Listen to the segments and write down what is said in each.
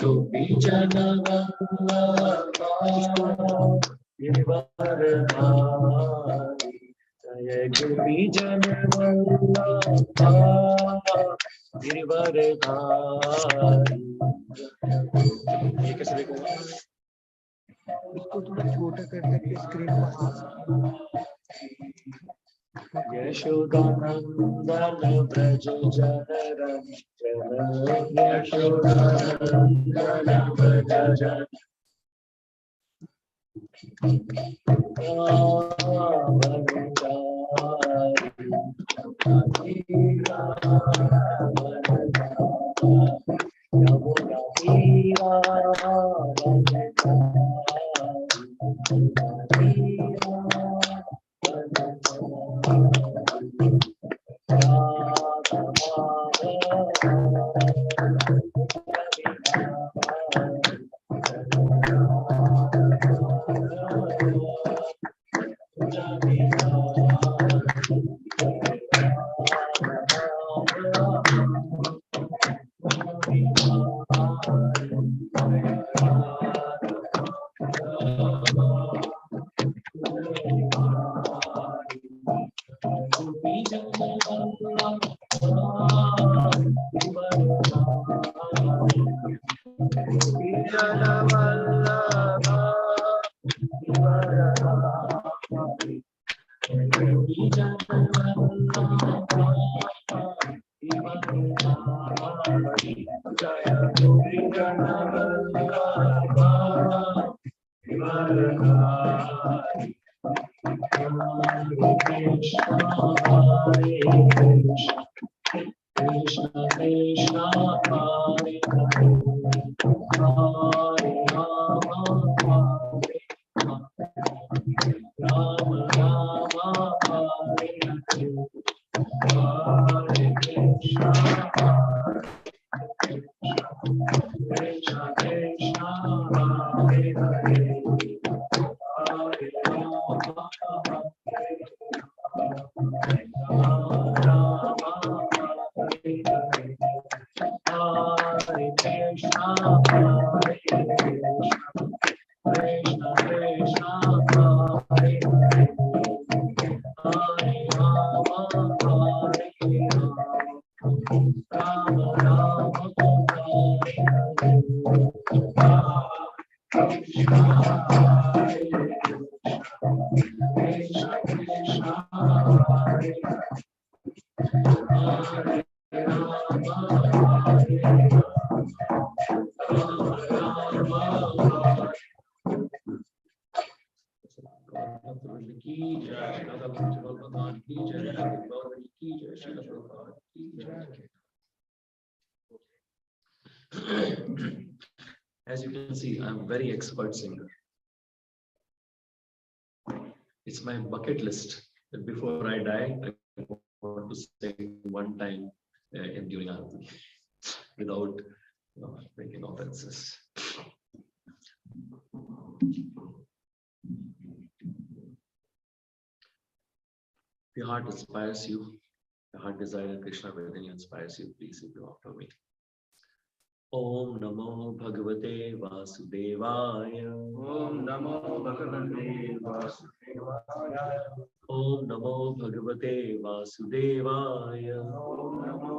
गोपी जन गिरिवरधारी जय गोपी जन गिरिवरधारी। ये कैसे देखोगे? इसको थोड़ा छोटा कर सकते स्क्रीन को। यशोदानंदन व्रज जन रंजन यशोदानंदन व्रज जन As you can see, I'm a very expert singer. It's my bucket list that before I die, I want to sing one time during Aarti without making offenses. If your heart inspires you, your heart desire Krishna within you inspires you, please repeat after me. Om Namo Bhagavate Vasudevaya. Om Namo Bhagavate Vasudevaya. Om Namo Bhagavate Vasudevaya. Om Namo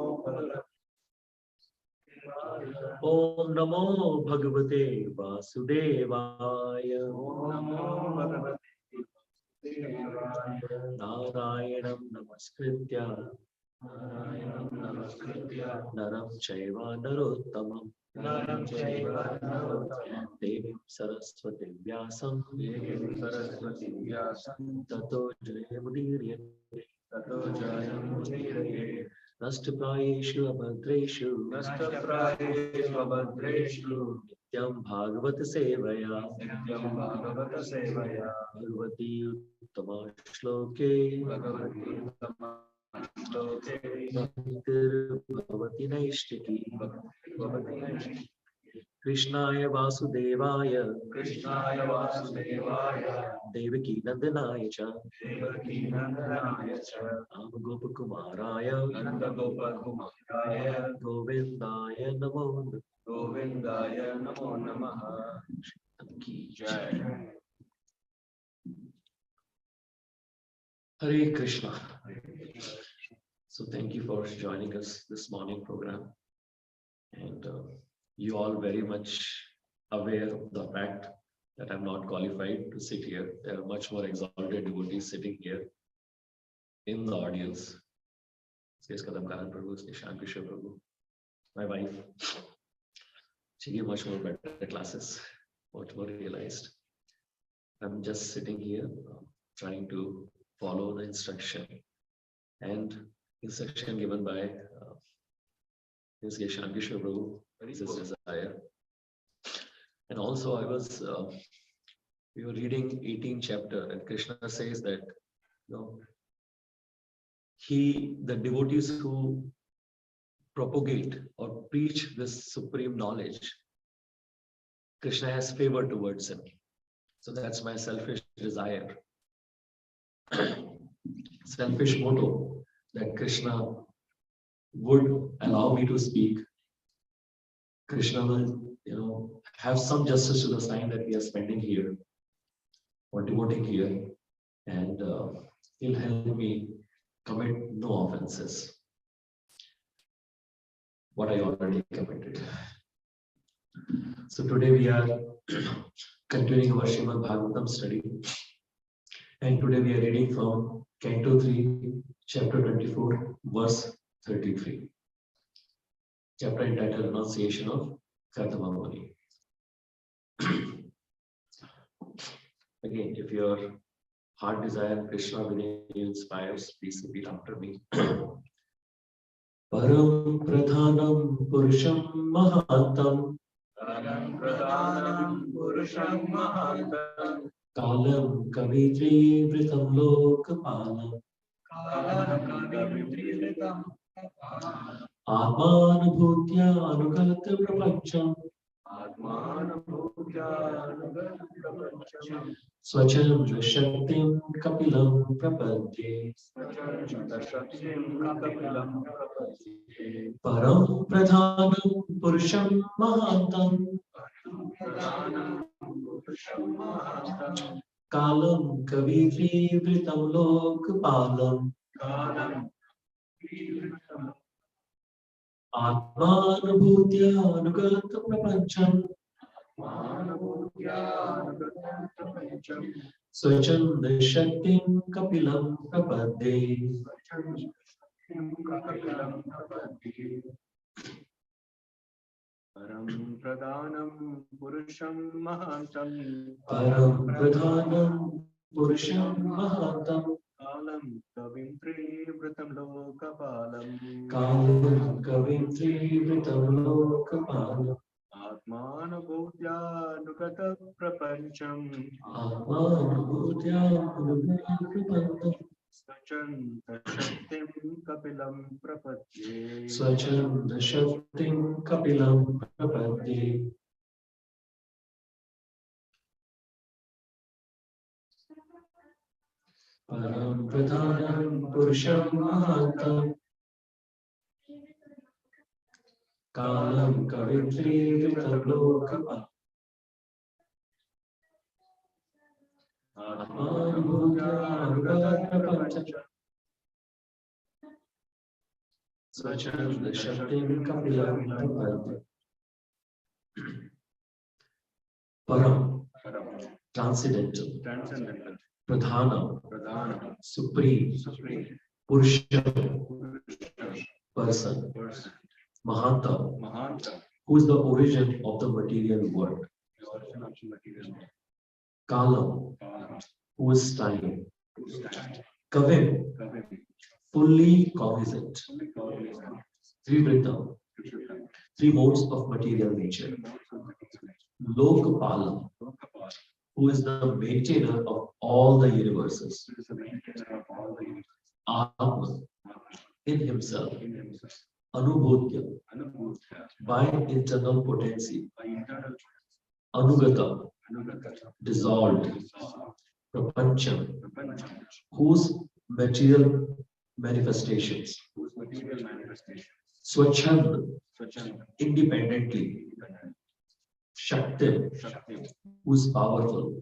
Om Namo Bhagavate Bhagavate Vasudevaya. Om Namo Bhagavate Narayanam Namaskritya Narayanam Namaskritya Naram Chaiva Narottamam Naram Chaiva Narottamam Devim Saraswati Vyasam Devim Saraswati Vyasam Tato Jayamudiriyate Tato Jayamudiriyate Nastapayeshu Abhadreshu Nastapradeshu Abhadreshu Nityam Bhagavat Sevaya Nityam Bhagavata Sevaya Bhagavati Uttama Shloke Bhagavati Uttama Shloke Bhaktir Bhavati Naishtiki Bhagavati Naishtiki Krishnaya Vasudevaya Krishnaya Vasudevaya Devaki Nandanaya cha Devaki Nandanaya cha Ram Gopakumaraya Nanda Gopakumaraya Govindaya Namo Govindaya Namo Namaha. Ki Jai. Hare Krishna. So thank you for joining us this morning program. And you all very much aware of the fact that I'm not qualified to sit here. There are much more exalted devotees sitting here in the audience. Prabhu, Kishore Prabhu, my wife. She gave much more better classes, much more realized. I'm just sitting here trying to follow the instruction given by Kishore Prabhu, his desire. And also I was, we were reading 18th chapter and Krishna says that, the devotees who propagate or preach this supreme knowledge, Krishna has favor towards him. So that's my selfish desire, selfish motto, that Krishna would allow me to speak. Krishna will, have some justice to the time that we are spending here or devoting here, and he'll help me commit no offenses. What I already committed. So today we are continuing our Srimad Bhagavatam study, and today we are reading from Canto 3, Chapter 24, Verse 33. Chapter entitled Renunciation of Kartama Muni. Again, if your heart desire Krishna within you inspires, please repeat after me. Param Pradhanam Purusham Mahatam Param Pradhanam Purusham Mahantam Kalam Kavitri Vritam Lokapalam Kalam Kavitri Atmanubhutya Anugata Prapancham Atmanabhutya Swachandra Shaktim Kapilam Prapadye Param Pradhanam Purusham Mahatam Kalam Kavitri Vritam Lokapalam Atmanubhutya Anugata Prapancham Swachanda Shaktim Kapilam Prapadye. Param Pradhanam Purusham Mahantam Param Pradhanam Purusham Mahatam Kalam Kavintri Vritam Lokapalam Kalam Kavintri Vritam Lokapalam Atmanabhutya Nugata Prapancham Atmanubhutya Anugata Prapancham Swachanta Shaktim Kapilam Prapadye Swachanda Shaktim Kapilam Prapadye. Param Pradhanam Purusham Mahatam Kalam Kavitri Vritam Lokapalam Atmanubhutya Anugata Prapancham Swachanda Shaktim Kapilam Prapadye. Param, transcendental. Pradhanam, supreme. Purusham, person. Mahanta, who is the origin of the material world. Kalam, who is time. Kavim, fully cognizant. Trivritam, three modes of material nature. Lokapalam, who is the maintainer of all the universes. Atma, in himself. Anubhutya, by internal potency, Anugata, dissolved, Prapancham, whose material manifestations, Swachand, independently, Shakti, who is powerful,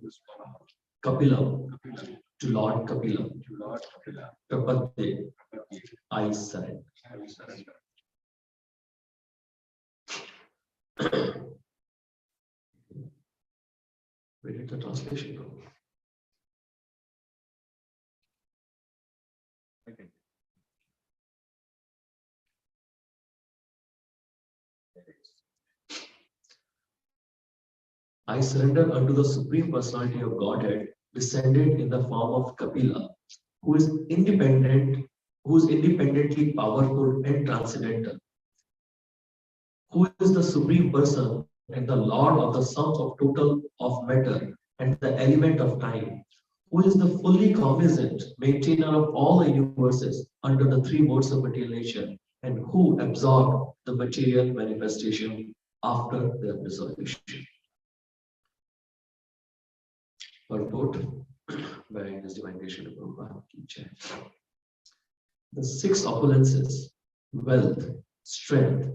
Kapila, to Lord Kapila, Prapadde, I surrender. We did the translation. Prabhu. I surrender unto the Supreme Personality of Godhead, descended in the form of Kapila, who is independent, who is independently powerful and transcendental, who is the Supreme Person and the Lord of the sums of total of matter and the element of time, who is the fully cognizant maintainer of all the universes under the three modes of material nature, and who absorbed the material manifestation after their dissolution. Purport by His Divine Grace Srila Prabhupada ki jai. The six opulences, wealth, strength,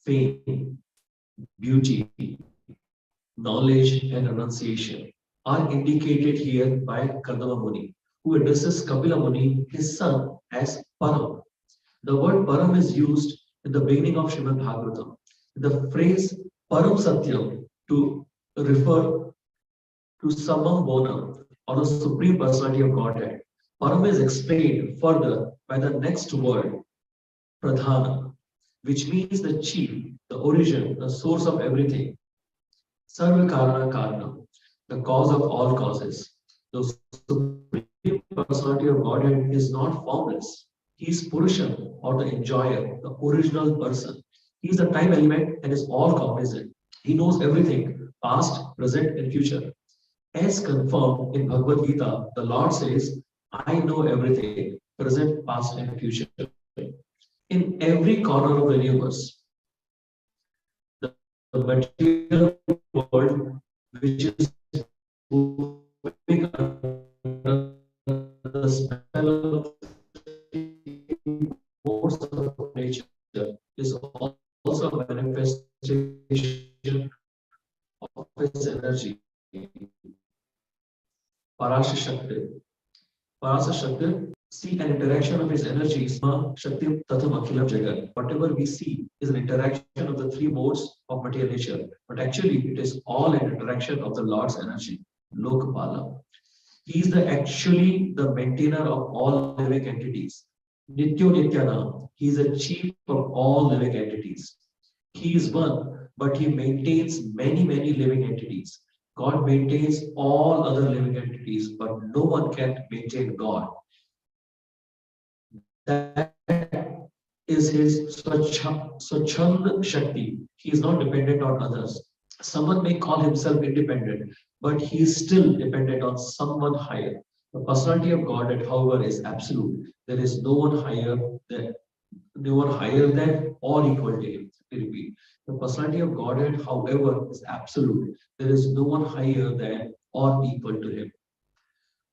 fame, beauty, knowledge, and renunciation, are indicated here by Kardama Muni, who addresses Kapila Muni, his son, as Param. The word Param is used in the beginning of Srimad Bhagavatam. The phrase Param Satyam to refer to Samam Bonam, or the Supreme Personality of Godhead. Param is explained further by the next word, Pradhana, which means the chief, the origin, the source of everything. Sarva Karana Karana, the cause of all causes. The Supreme Personality of Godhead is not formless. He is Purusha, or the enjoyer, the original person. He is the time element and is all cognizant. He knows everything, past, present, and future. As confirmed in Bhagavad Gita, the Lord says, I know everything, present, past, and future. In every corner of the universe, the material world, which is moving under the spell of the force of nature, is also a manifestation of its energy. Parasha Shakti. Parasa Shakti, see an interaction of his energies. Shakti Tatham Akhilam Jagat. Whatever we see is an interaction of the three modes of material nature. But actually, it is all an interaction of the Lord's energy. Lokapala. He is actually the maintainer of all living entities. Nityo Nityana. He is the chief of all living entities. He is one, but he maintains many, many living entities. God maintains all other living entities, but no one can maintain God. That is his Swachand Shakti. He is not dependent on others. Someone may call himself independent, but he is still dependent on someone higher. The personality of Godhead, however, is absolute. There is no one higher than or equal to him. I repeat. The personality of Godhead, however, is absolute. There is no one higher than or equal to him.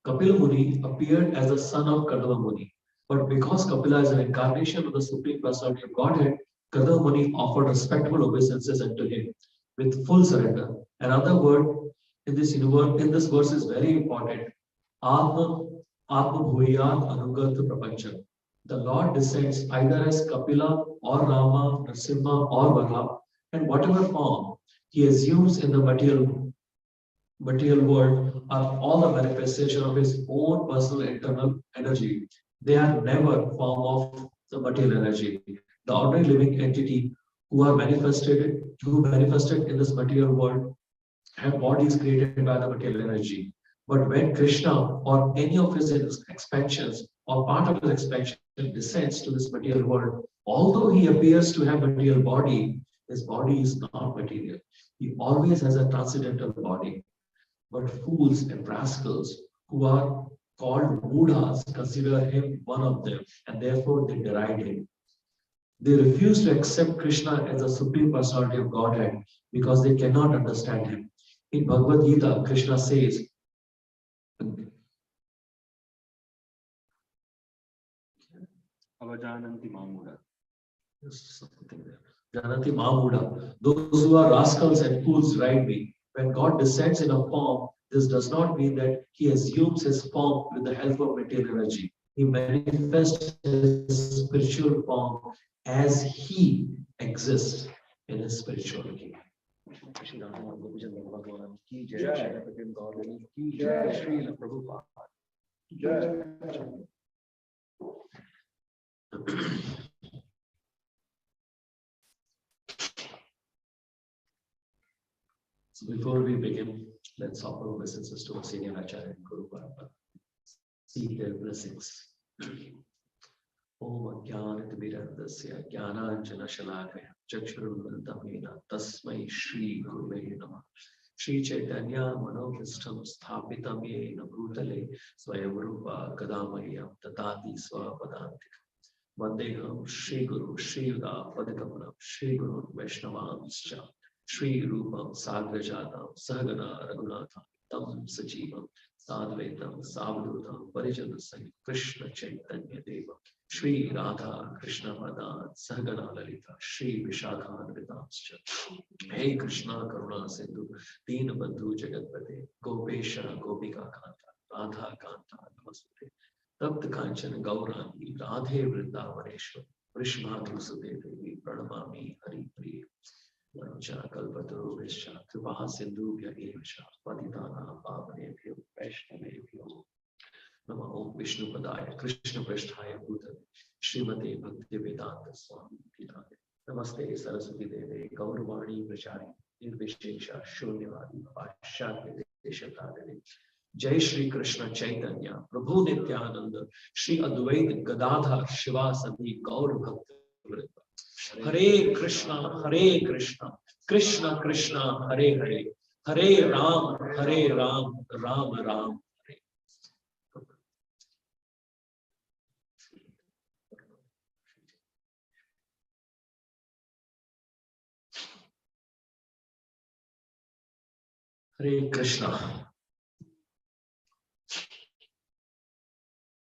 Kapila Muni appeared as the son of Kardama Muni. But because Kapila is an incarnation of the Supreme Personality of Godhead, Kardama Muni offered respectful obeisances unto him with full surrender. Another word in this verse is very important. Atma Bhuyat Anugat Prapancha. The Lord descends either as Kapila or Rama, Narasimha or Vallabh, and whatever form he assumes in the material world are all the manifestation of his own personal internal energy. They are never form of the material energy. The ordinary living entity who manifested in this material world have bodies created by the material energy. But when Krishna or any of his expansions or part of his expansion descends to this material world, although he appears to have material body, his body is not material. He always has a transcendental body. But fools and rascals who are called Buddhas consider him one of them, and therefore they deride him. They refuse to accept Krishna as the Supreme Personality of Godhead because they cannot understand him. In Bhagavad Gita, Krishna says, Avajananti Mamuda. something there. Janati Mamuda. Those who are rascals and fools ride me. When God descends in a form, this does not mean that he assumes his form with the help of material energy. He manifests his spiritual form as he exists in his spirituality. So before we begin, let's offer obeisances to our senior Acharya and Guru Parampara. Seek their blessings. Om Jnanatimirandasya Jnananjana Shalakaya Chakshurunvaldamena Tasmai Shri Guruve Namah. Shri Chaitanya Manobhistam Sthapitam Yena Bhutale Swayamrupa Kadamahyam Tatati Swapadantika. Vandeham Shri Guru Shri Yuda Padikamanam Shri Guru Vaishnavanscha Shri Rupam Sagrajadam Sahagana Raghunatham Tam Sajivam Sadvaitam Savdutam Parijana Sahit Krishna Chaitanya Deva Shri Radha Krishna Madan Sahagana Lalita Shri Vishakhan Vidanscha. Hey Krishna Karuna Sindhu Deen Bandhu Jagatpate Gopesha Gopika Kanta Radha Kanta Namaste Tapta Kanchana Gaurani Radhe Vrindavaneshwar Vrishmadhu Sudevi Pranamami Hari Priya Vancha Kalpataru Visha Kripa Sindhu Vyagevasha Patitana Pavanebhyo Vaishnavebhyo Nama Om Vishnu Padaya Krishna Prasthaya Bhutale Srimate Bhakti Vedanta Swami Pitale Namaste Saraswati Deve Gaurvani Prachari Nirvishesha Shunyavadi Pashakya Deshatadane Jai Shri Krishna Chaitanya Prabhu Nityananda Shri Advaita Gadadhar Shiva Sadi Gaur Bhakti Vrinda Hare Krishna Krishna Krishna Hare Hare Hare Ram Ram Ram Hare Krishna.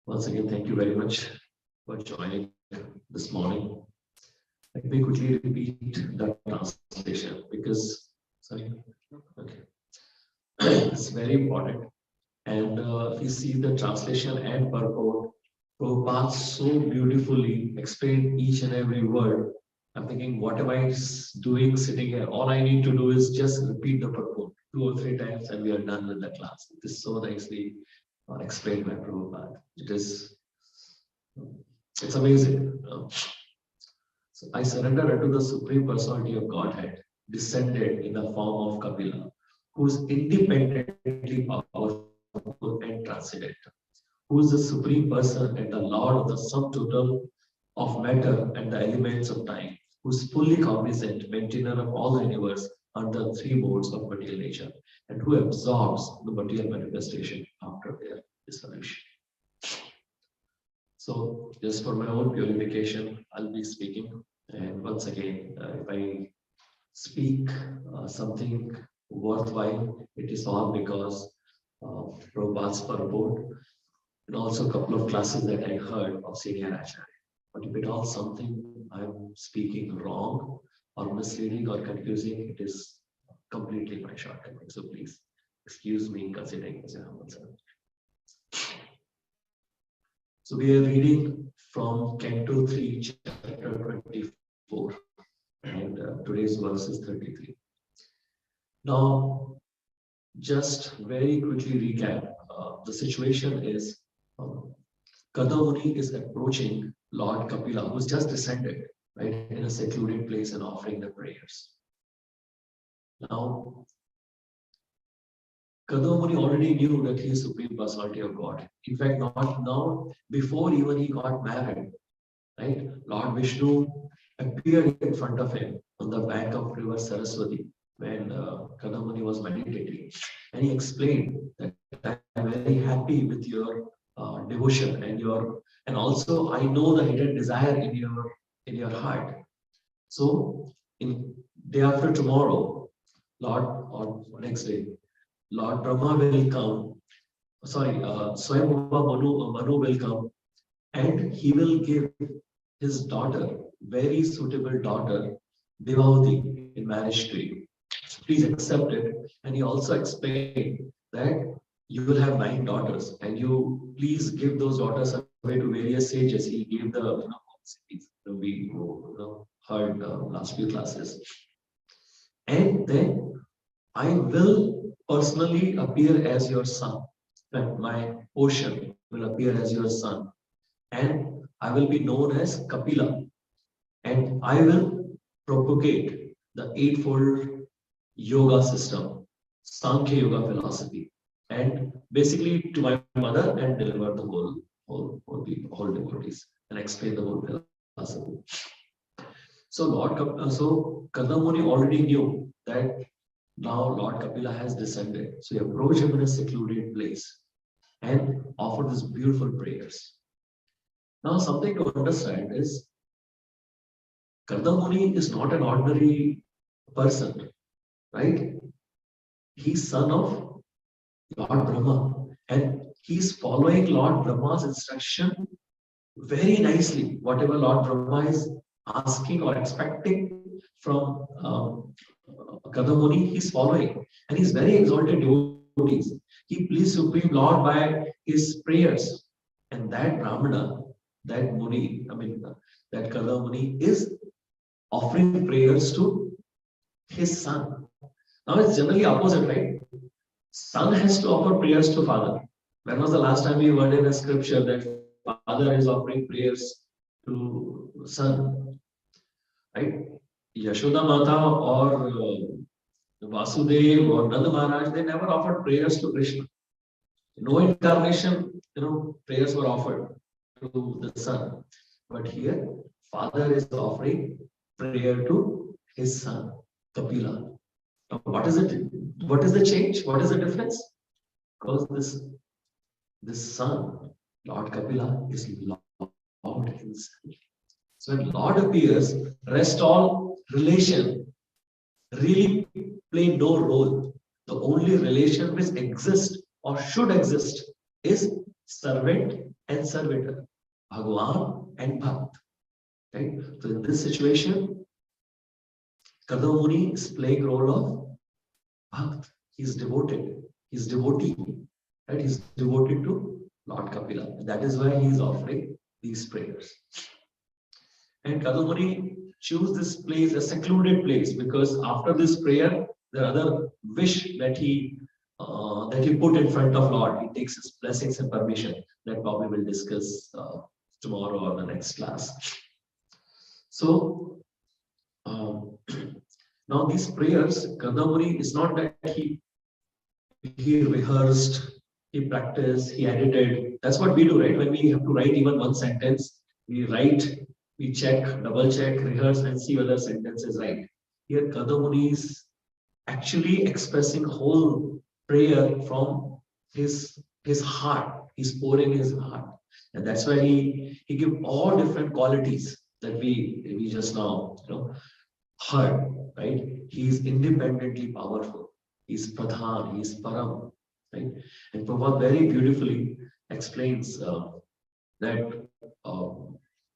Once again, thank you very much for joining this morning. Let me quickly repeat the translation because, sorry, okay, it's very important. And if you see the translation and purport, Prabhupada so beautifully explained each and every word. I'm thinking, what am I doing sitting here? All I need to do is just repeat the purport 2 or 3 times and we are done with the class. It is so nicely explained by Prabhupada. It's amazing. So I surrender unto the Supreme Personality of Godhead, descended in the form of Kapila, who is independently powerful and transcendental, who is the Supreme Person and the Lord of the sum total of matter and the elements of time, who is fully cognizant, maintainer of all the universe under 3 modes of material nature, and who absorbs the material manifestation after their dissolution. So, just for my own purification, I'll be speaking. And once again, if I speak something worthwhile, it is all because of Prabhupada's purport and also a couple of classes that I heard of Senior Acharya. But if it all something I'm speaking wrong or misleading or confusing, it is completely my shortcoming. So please excuse me considering as a humble servant. So we are reading from Canto 3, chapter 24, and today's verse is 33. Now, just very quickly recap, the situation is Kadamuni is approaching Lord Kapila, who's just descended, right, in a secluded place and offering the prayers. Now, Kadamuni already knew that he is Supreme Personality of God. In fact, not now, before even he got married, right? Lord Vishnu appeared in front of him on the bank of river Saraswati when Kadamuni was meditating. And he explained that I'm very happy with your devotion and also I know the hidden desire in your in your heart. So in day after tomorrow, Lord, or next day, Lord Brahma will come. Sorry, Swayambhuva Manu will come, and he will give his daughter, very suitable daughter, Devahuti, in marriage to you. So please accept it. And he also explained that you will have 9 daughters, and you please give those daughters away to various sages. He gave the cities we heard last few classes. And then I will personally appear as your son. And my portion will appear as your son. And I will be known as Kapila. And I will propagate the eightfold yoga system, Sankhya Yoga philosophy, and basically to my mother and deliver the whole devotees and explain the whole philosophy. So so Kadamuni already knew that now Lord Kapila has descended. So he approached him in a secluded place and offered these beautiful prayers. Now something to understand is Kadamuni is not an ordinary person, right? He's son of Lord Brahma, and he's following Lord Brahma's instruction very nicely. Whatever Lord Brahma is asking or expecting from Kadamuni, he's following, and he's very exalted devotees. He pleased Supreme Lord by his prayers, and that Brahmana, that Muni, that Kadamuni is offering prayers to his son. Now it's generally opposite, right? Son has to offer prayers to father. When was the last time you heard in a scripture that father is offering prayers to son? Right? Yashoda Mata or Vasudev or Nanda Maharaj, they never offered prayers to Krishna. No incarnation, prayers were offered to the son. But here, father is offering prayer to his son, Kapila. Now, what is it? What is the change? What is the difference? Because this son, Lord Kapila, is Lord himself. So when Lord appears, rest all relation really play no role. The only relation which exists or should exist is servant and servitor, Bhagavan and Bhakt. Right? So in this situation, Kadamuni is playing role of Bhakt. He is devoted. He is devotee. Right? He is devoted to Lord Kapila. That is why he is offering these prayers. And Kadamuni choose this place, a secluded place, because after this prayer, the other wish that he put in front of Lord, he takes his blessings and permission. That probably we'll discuss tomorrow or the next class. So now these prayers, Kadamuni is not that he rehearsed, he practiced, he edited. That's what we do, right? When we have to write even one sentence, we write, we check, double check, rehearse, and see whether sentence is right. Here, Kadamuni is actually expressing whole prayer from his heart. He's pouring his heart, and that's why he give all different qualities that we just now heard. Right? He is independently powerful. He's Pradhan. He's Param. Right? And Prabhupada very beautifully explains that.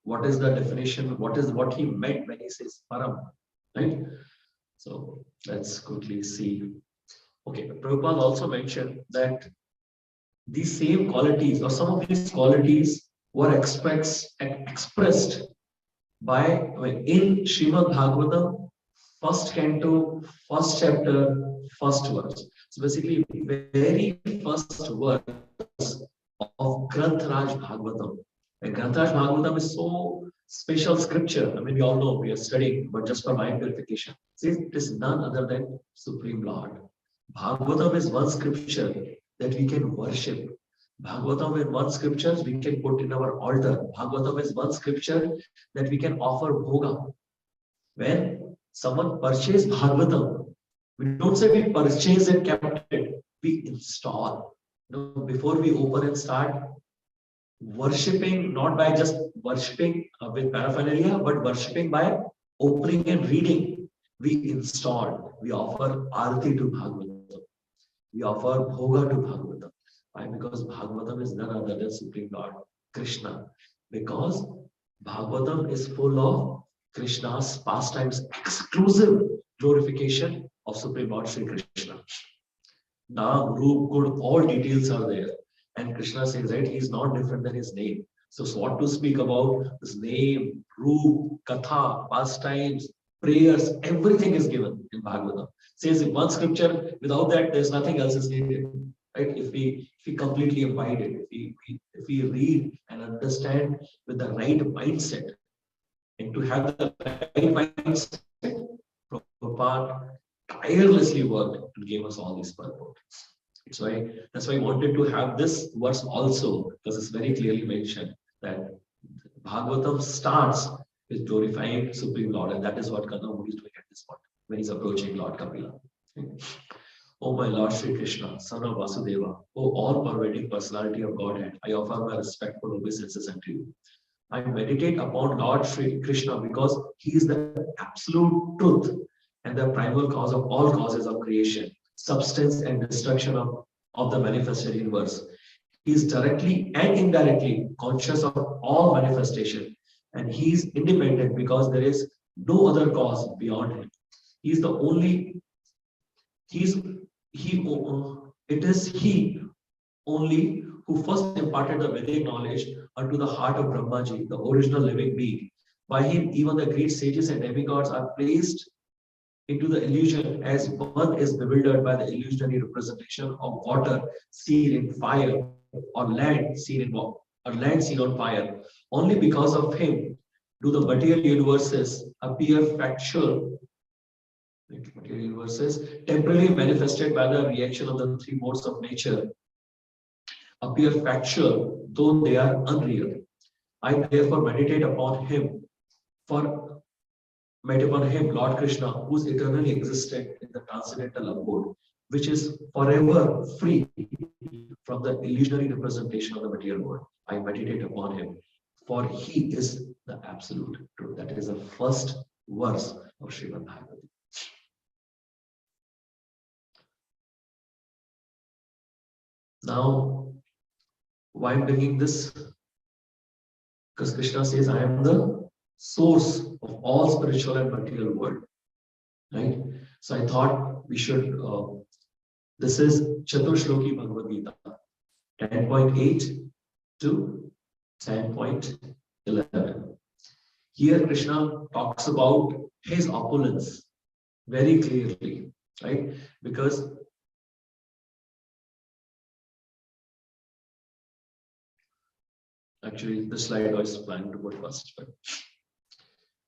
What is the definition? What he meant when he says Param, right? So let's quickly see. Okay, Prabhupada also mentioned that these same qualities or some of these qualities were expressed by in Srimad Bhagavatam, first canto, first chapter, first verse. So basically, very first verse of Granth-raj Bhagavatam. And Granth-raj Bhagavatam is so special scripture. We all know we are studying, but just for my purification. See, it is none other than Supreme Lord. Bhagavatam is one scripture that we can worship. Bhagavatam is one scripture we can put in our altar. Bhagavatam is one scripture that we can offer bhoga. When someone purchases Bhagavatam, we don't say we purchase and kept it. We install. Before we open and start, worshipping not by just worshipping with paraphernalia, but worshipping by opening and reading. We install, we offer Arati to Bhagavatam. We offer Bhoga to Bhagavatam. Why? Because Bhagavatam is none other than Supreme Lord Krishna. Because Bhagavatam is full of Krishna's pastimes, exclusive glorification of Supreme Lord Sri Krishna. Naam, Roop, Good, all details are there. And Krishna says, right, he is not different than his name. So what to speak about his name, Roop, Katha, pastimes, prayers, everything is given in Bhagavatam. Says in one scripture, without that, there's nothing else is needed. Right? If we completely abide it, if we read and understand with the right mindset, and to have the right mindset, Prabhupada tirelessly worked and gave us all these purports. That's why I wanted to have this verse also, because it's very clearly mentioned that Bhagavatam starts with glorifying Supreme Lord, and that is what Kanamuri is doing at this point when he's approaching Lord Kapila. O my Lord Sri Krishna, son of Vasudeva, O all-pervading personality of Godhead, I offer my respectful obeisances unto you. I meditate upon Lord Sri Krishna because he is the absolute truth and the primal cause of all causes of creation, substance and destruction of the manifested universe. He is directly and indirectly conscious of all manifestation, and he is independent because there is no other cause beyond him. He is the only, it is he only who first imparted the Vedic knowledge unto the heart of Brahmaji, the original living being. By him, even the great sages and demigods are placed into the illusion, as one is bewildered by the illusionary representation of water seen in fire, or land seen on fire. Only because of him do the material universes appear factual. Material universes, temporarily manifested by the reaction of the three modes of nature, appear factual, though they are unreal. I therefore meditate upon him, Lord Krishna, who is eternally existent in the transcendental abode, which is forever free from the illusionary representation of the material world. I meditate upon him, for he is the absolute truth. That is the first verse of Srimad Bhagavatam. Now, why I'm bringing this? Because Krishna says, I am the source of all spiritual and material world. Right? So I thought we should, this is Chaturshloki Bhagavad Gita, 10.8 to 10.11. Here Krishna talks about his opulence very clearly, right? Because actually this slide I was planning to put first. But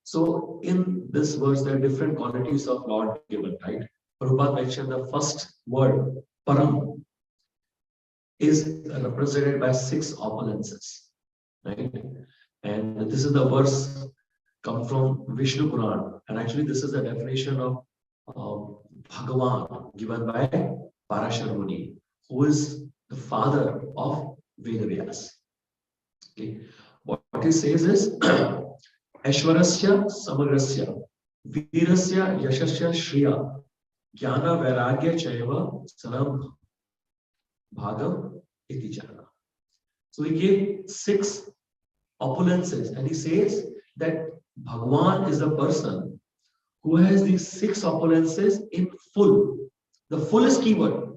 so in this verse, there are different qualities of Lord given, right? Prabhupada mentioned the first word, Param, is represented by 6 opulences, right? And this is the verse come from Vishnu Puran, and actually this is the definition of Bhagavan given by Parashar Muni, who is the father of Vedavyas. Okay, what he says is Aishwarasya Samagrasya Virasya Yashasya Shriya Jnana Vairagya Chaiva Sanam Bhagam Iti Jana. So he gave 6 opulences, and he says that Bhagavan is the person who has these 6 opulences in full. The full is keyword,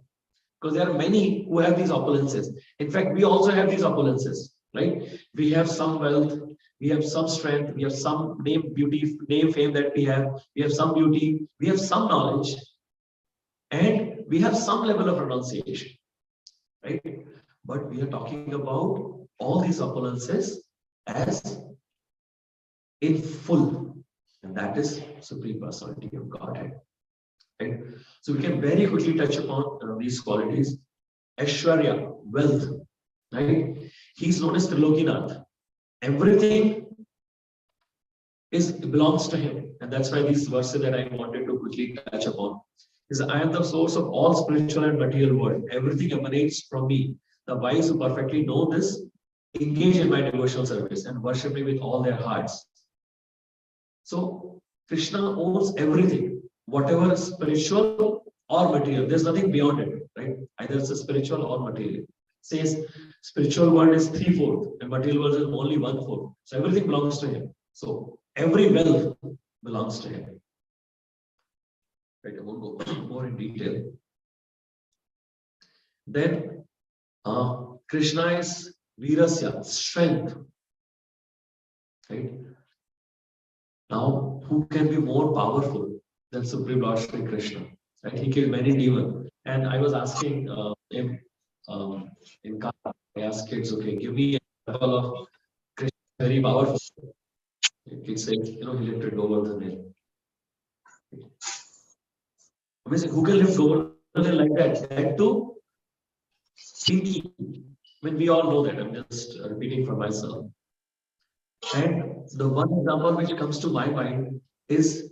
because there are many who have these opulences. In fact, we also have these opulences, right? We have some wealth, we have some strength, we have some name, beauty, name, fame that we have some beauty, we have some knowledge, and we have some level of renunciation, right? But we are talking about all these opulences as in full, and that is Supreme Personality of Godhead. Right? So we can very quickly touch upon these qualities. Aishwarya, wealth, right? He's known as Trilokinath. Everything belongs to him, and that's why these verses that I wanted to quickly touch upon is, I am the source of all spiritual and material world. Everything emanates from me. The wise who perfectly know this engage in my devotional service and worship me with all their hearts. So Krishna owns everything, whatever is spiritual or material. There's nothing beyond it, right? Either it's a spiritual or material. Says spiritual world is 3/4 and material world is only 1/4. So everything belongs to him. So every wealth belongs to him. Right, I won't go more in detail. Then Krishna is Virasya, strength. Right? Now, who can be more powerful than Supreme Lord Sri Krishna? Right? He killed many demons. And I was asking him in Kala, I asked kids, okay, give me an example of Krishna very powerful. Kids said, he lifted Govardhan hill. Amazing. Who can lift Govardhan hill like that? That too, pinky. I mean, we all know that. I'm just repeating for myself. And the one example which comes to my mind is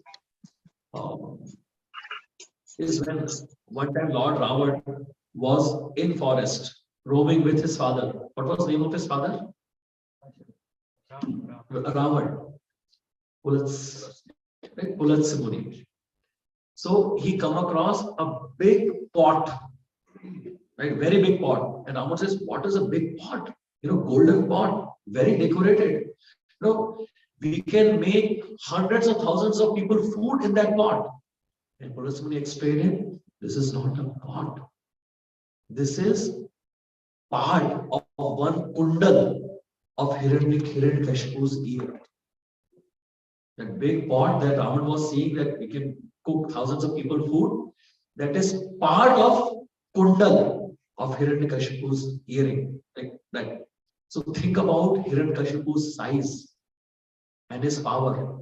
when one time Lord Ravan was in forest roaming with his father. What was the name of his father? Ravan. Pulatsi Muni. So he come across a big pot, right? Very big pot. And Ravan says, what is a big pot? Golden pot, very decorated. We can make hundreds of thousands of people food in that pot. And Pulatsi Muni explained him, this is not a pot. This is part of one kundal of Hiranyakashipu's ear. That big pot that Ravan was seeing that we can cook thousands of people food, that is part of kundal of Hiranyakashipu's earring. Like that. So think about Hiranyakashipu's size and his power.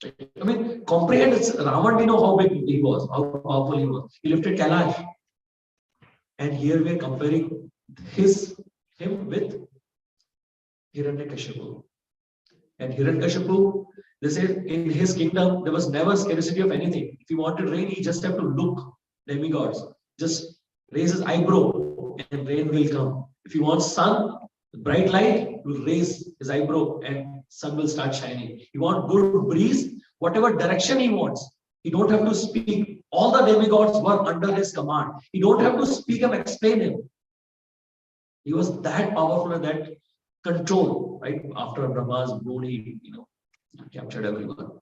I mean, comprehend Ravan didn't know how big he was, how powerful he was. He lifted Kailash. And here we are comparing him with Hiranyakashipu. And Hiranyakashipu, they say in his kingdom, there was never scarcity of anything. If he wanted rain, he just have to look demigods. Just raise his eyebrow and rain will come. If he wants sun, bright light, he will raise his eyebrow and sun will start shining. He wants good breeze, whatever direction he wants. He don't have to speak. All the demigods were under his command. He don't have to speak and explain him. He was that powerful and that control, right? After Brahma's boon, he captured everyone.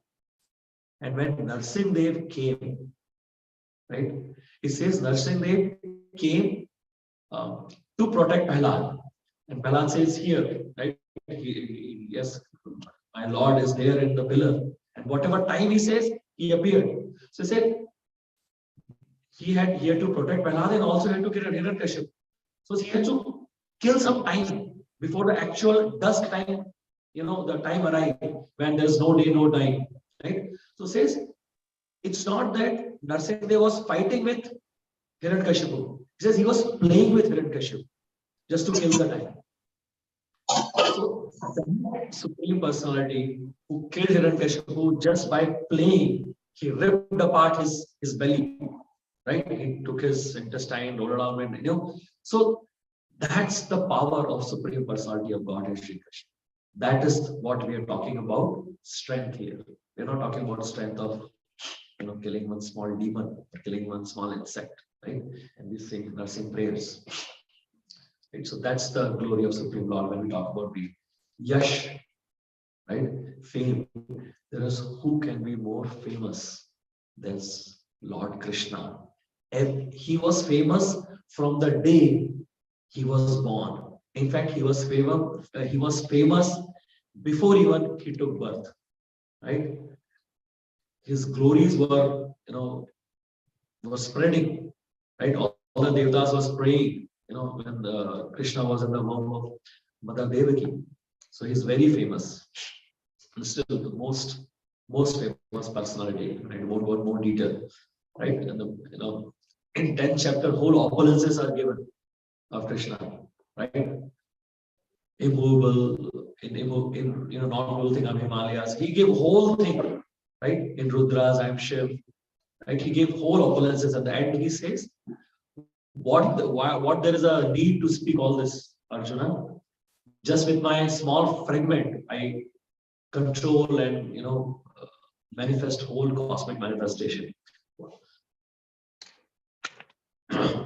And when Narsimhadev came, right? It says Narsimhadev came to protect Prahlad. And Prahlad says here, right? Yes, my Lord is there in the pillar. And whatever time he says, he appeared. So he said, he had to protect Prahlad and also had to kill Hiranyakashipu. So he had to kill some time before the actual dusk time, the time arrived when there's no day, no night, right? So says, it's not that Narsimhadev was fighting with Hiranyakashipu. He says he was playing with Hiranyakashipu just to kill the time. So the Supreme Personality who killed Hiranyakashipu just by playing, he ripped apart his belly, right? He took his intestine, rolled it out, and So that's the power of Supreme Personality of Godhead Sri Krishna. That is what we are talking about, strength here. We're not talking about strength of killing one small demon, or killing one small insect, right? And we sing nursing prayers. Right? So that's the glory of Supreme Lord when we talk about the yash, right? Fame. There is who can be more famous than Lord Krishna. And he was famous from the day he was born. In fact, he was famous before even he took birth, right? His glories were, spreading, right? All the devatas was praying, when Krishna was in the womb of Mother Devaki. So he's very famous. And still the most famous personality. Right? I won't go in more detail, right? And in 10th chapter, whole opulences are given of Krishna, right? Immovable, non-movable thing of Himalayas. He gave whole thing, right? In Rudras, I am Shiv, right? He gave whole opulences. At the end, he says, what there is a need to speak all this Arjuna, just with my small fragment, I control and manifest whole cosmic manifestation.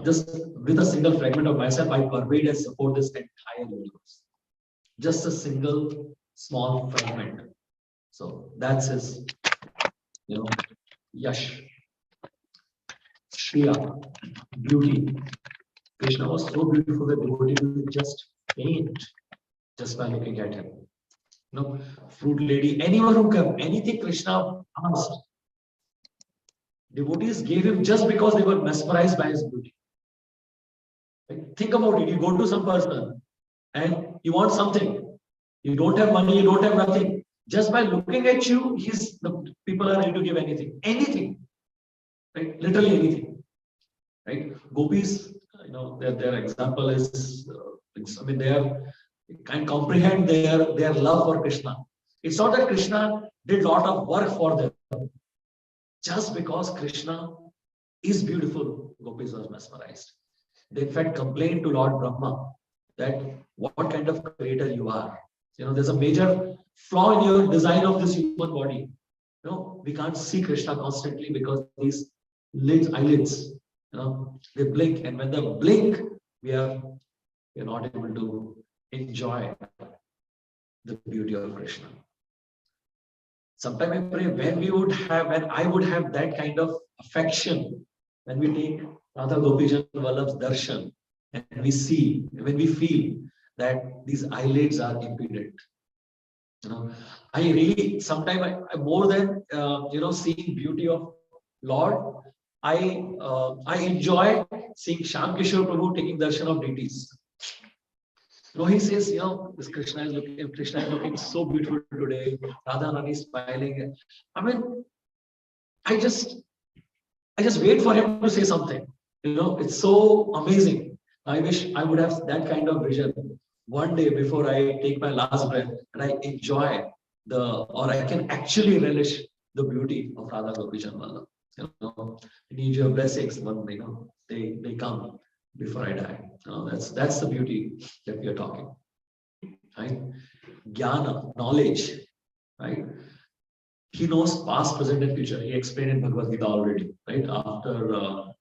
Just with a single fragment of myself, I pervade and support this entire universe. Just a single small fragment. So that's his, yash, shriya, beauty. Krishna was so beautiful that devotee will just faint just by looking at him. Fruit lady, anyone who came, anything Krishna asked, devotees gave him just because they were mesmerized by his beauty. Think about it. You go to some person and you want something. You don't have money, you don't have nothing. Just by looking at you, the people are ready to give anything. Anything. Right? Literally anything. Right? Gopis, their example is, they can comprehend their love for Krishna. It's not that Krishna did a lot of work for them. Just because Krishna is beautiful, gopis were mesmerized. They in fact complained to Lord Brahma that what kind of creator you are. There's a major flaw in your design of this human body. We can't see Krishna constantly because these eyelids, they blink, and when they blink, we are not able to enjoy the beauty of Krishna. Sometimes I pray when I would have that kind of affection, when we take Radha Gopijan Vallabh's darshan, and when we feel that these eyelids are impeded. I really, sometimes I more than seeing beauty of Lord, I enjoy seeing Shyam Kishore Prabhu taking darshan of deities. He says, this Krishna is looking so beautiful today. Radha Rani is smiling. I just wait for him to say something. It's so amazing. I wish I would have that kind of vision one day before I take my last breath, and I enjoy or I can actually relish the beauty of Radha Gopijan Vallabh. I need your blessings when they come before I die. That's the beauty that we are talking. Right? Jnana, knowledge, right? He knows past, present, and future. He explained in Bhagavad Gita already, right? After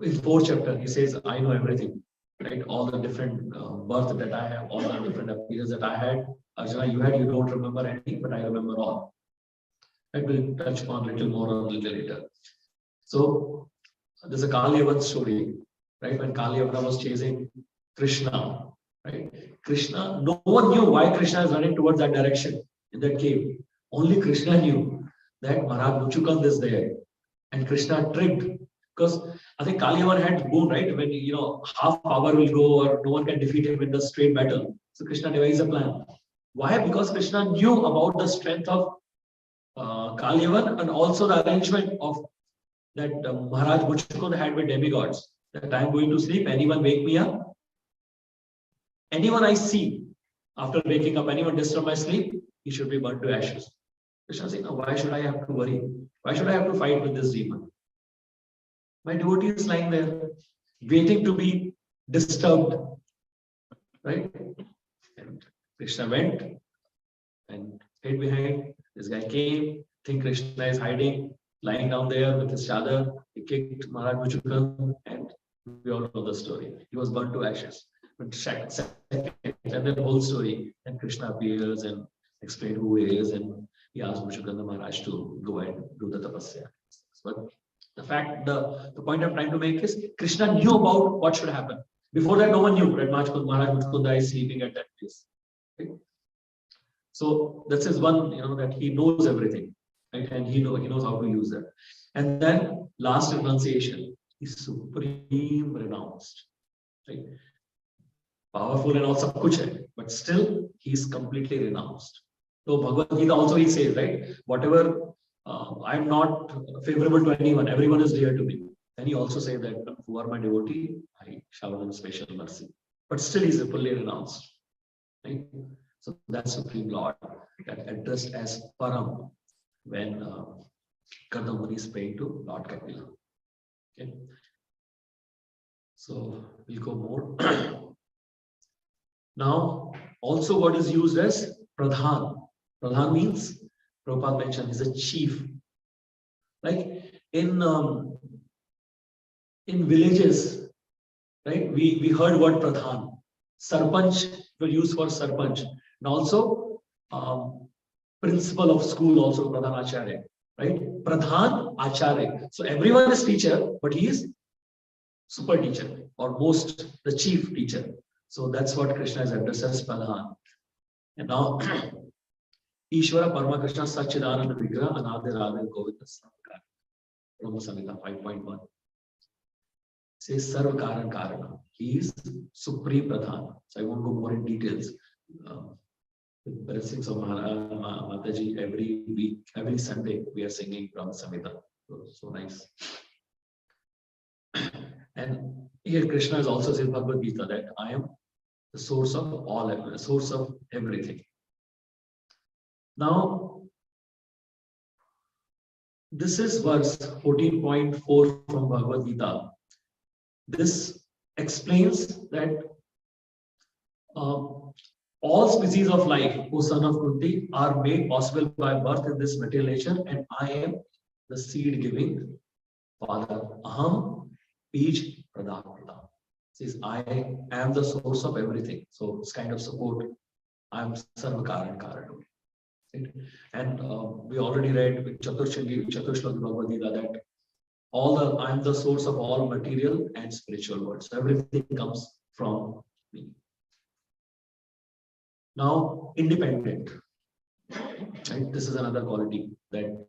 in 4th chapter, he says, I know everything, right? All the different birth that I have, all the different appearances that I had. Arjuna, you don't remember any, but I remember all. I will touch on a little more a little later. So there's a Kaliyavan story, right? When Kaliyavana was chasing Krishna, right? Krishna, no one knew why Krishna is running towards that direction in that cave. Only Krishna knew that Maharaj Muchukand is there, and Krishna tricked, because I think Kaliyavan had boon, right? When half power will go or no one can defeat him in the straight battle. So Krishna devised a plan. Why? Because Krishna knew about the strength of Kaliyavan and also the arrangement of that Maharaj Muchukand had with demigods. That I am going to sleep, anyone wake me up. Anyone I see after waking up, anyone disturb my sleep, he should be burnt to ashes. Krishna said, no, why should I have to worry? Why should I have to fight with this demon? My devotee is lying there, waiting to be disturbed. Right? And Krishna went and hid behind. This guy came, think Krishna is hiding, lying down there with his chadar. He kicked Maharaj Muchukand, and we all know the story. He was burnt to ashes. But second, and the whole story, and Krishna appears and explains who he is, and he asked Muchukanda Maharaj to go and do the tapasya. But the point I'm trying to make is Krishna knew about what should happen. Before that, no one knew that Maharaj Muchukanda is sleeping at that place. Okay? So that's his one, that he knows everything, right? And he knows how to use that. And then last renunciation is supreme renounced, right? Powerful and all sab kuch hai, but still he is completely renounced. So Bhagavad Gita also he says, right? Whatever I'm not favorable to anyone, everyone is dear to me. And he also says that who are my devotee, I shower them special mercy. But still he is fully renounced, right? So that's Supreme Lord that addressed as Param when Kardamuni is praying to Lord Kapila. Okay. So we'll go more. Now, also what is used as Pradhan. Pradhan means, Prabhupada mentioned, is a chief. Like in villages, right? We heard word Pradhan. Sarpanch were used for Sarpanch. And also principal of school, also Pradhan Acharya, right? Pradhan Acharya. So everyone is teacher, but he is super teacher or most the chief teacher. So that's what Krishna is addressed as Pradhan. And now Ishvara Parama Krishna Sachidananda Vigraha Anadi Radha Govinda Sarvakaran. Brahma Samhita 5.1 says Sarvakaran Karana. He is Supreme Pradhan. So I won't go more in details. With blessings of Mataji, every week, every Sunday, we are singing Brahma Samhita. So nice. And here Krishna is also saying Bhagavad Gita that I am the source of all, the source of everything. Now, this is verse 14.4 from Bhagavad Gita. This explains that all species of life, O son of Kunti, are made possible by birth in this material nature, and I am the seed-giving father. Aham Bij Pradhan. Says I am the source of everything. So it's kind of support. I am Sarvakaran Karan. Right? And we already read with Chaturshloki Bhagavad Gita that I am the source of all material and spiritual worlds. So everything comes from me. Now, independent. Right? This is another quality that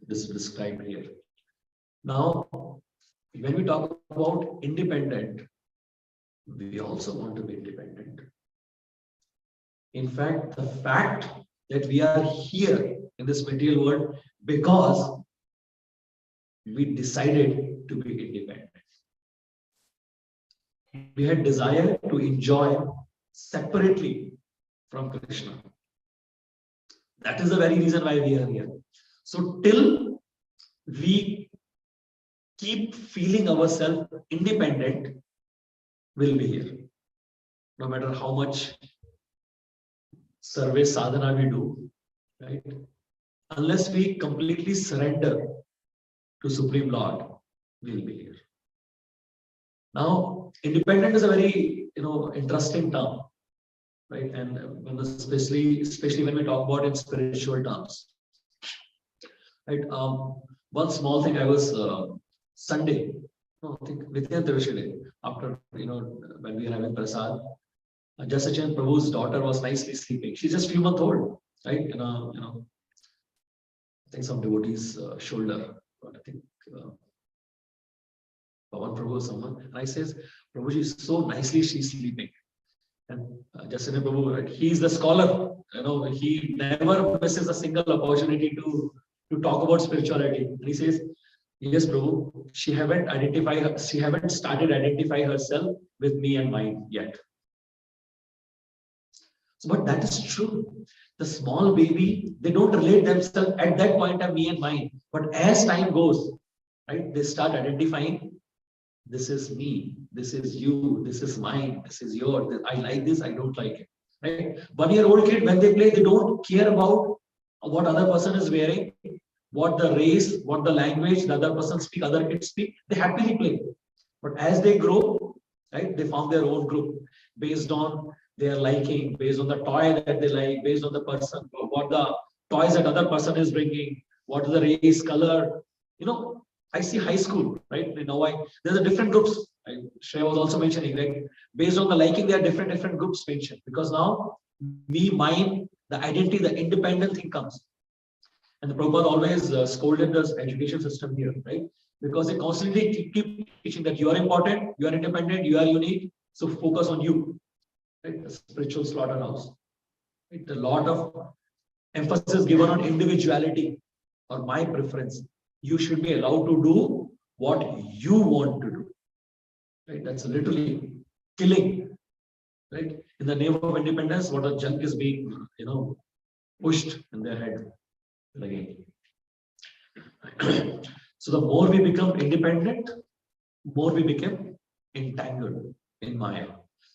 this is described here. Now, when we talk about independent, we also want to be independent. In fact, the fact that we are here in this material world because we decided to be independent. We had desire to enjoy separately from Krishna. That is the very reason why we are here. So till we keep feeling ourselves independent, we'll be here. No matter how much service sadhana we do, right? Unless we completely surrender to Supreme Lord, we'll be here. Now, independent is a very interesting term, right? And when especially when we talk about in spiritual terms, right? One small thing, I was Sunday, I think within Thursday, after when we were having prasad, Jasachan Prabhu's daughter was nicely sleeping. She's just a few months old, right? I think some devotee's shoulder. I think Pawan Prabhu or someone. And I says, Prabhu, she's so nicely she's sleeping. And Jasachan Prabhu, right, he's the scholar. He never misses a single opportunity to talk about spirituality. And he says, yes, Prabhu, she haven't started identifying herself with me and mine yet. So, but that is true. The small baby, they don't relate themselves at that point of me and mine. But as time goes, right, they start identifying, this is me, this is you, this is mine, this is yours. I like this, I don't like it. Right? 1-year-old kid, when they play, they don't care about what other person is wearing, what the race, what the language the other person speak, other kids speak. They happily play. But as they grow, right, they form their own group based on their liking, based on the toy that they like, based on the person, what the toys that other person is bringing, what is the race, color. I see high school, right? There's a different groups. Shreya was also mentioning, right? Based on the liking, there are different groups mentioned. Because now, me, mine, the identity, the independent thing comes. And the Prabhupada always scolded the education system here, right? Because they constantly keep teaching that you are important, you are independent, you are unique. So focus on you. Right? The spiritual slaughterhouse. Right? A lot of emphasis given on individuality or my preference. You should be allowed to do what you want to do. Right? That's literally killing. Right? In the name of independence, what a junk is being, pushed in their head again. So the more we become independent, more we become entangled in Maya.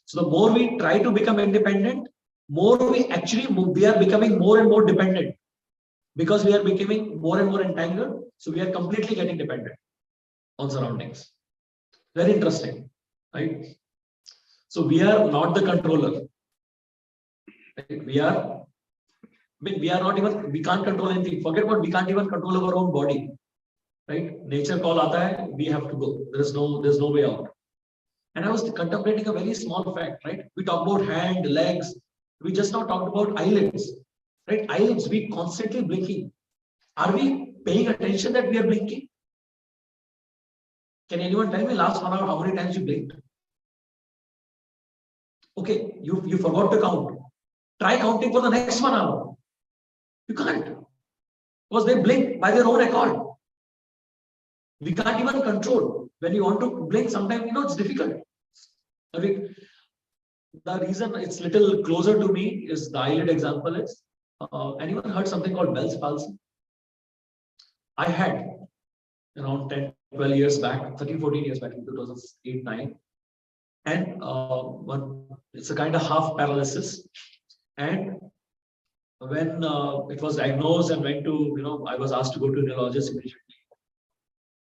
So the more we try to become independent, more we actually we are becoming more and more dependent, because we are becoming more and more entangled. So we are completely getting dependent on surroundings. Very interesting, right? So we are not the controller. Right? We are not even, we can't control anything. Forget about, we can't even control our own body. Right? Nature call aata hai, we have to go. There's no way out. And I was contemplating a very small fact, right? We talk about hand, legs. We just now talked about eyelids. Right? Eyelids, we constantly blinking. Are we paying attention that we are blinking? Can anyone tell me last 1 hour how many times you blinked? Okay, you forgot to count. Try counting for the next 1 hour. You can't. Because they blink by their own accord. We can't even control. When you want to blink, sometimes it's difficult. I mean, the reason it's little closer to me is the eyelid example is, anyone heard something called Bell's palsy? I had around 10, 12 years back, 13, 14 years back in 2008, 9. And it's a kind of half paralysis. And when it was diagnosed and went to, I was asked to go to a neurologist immediately.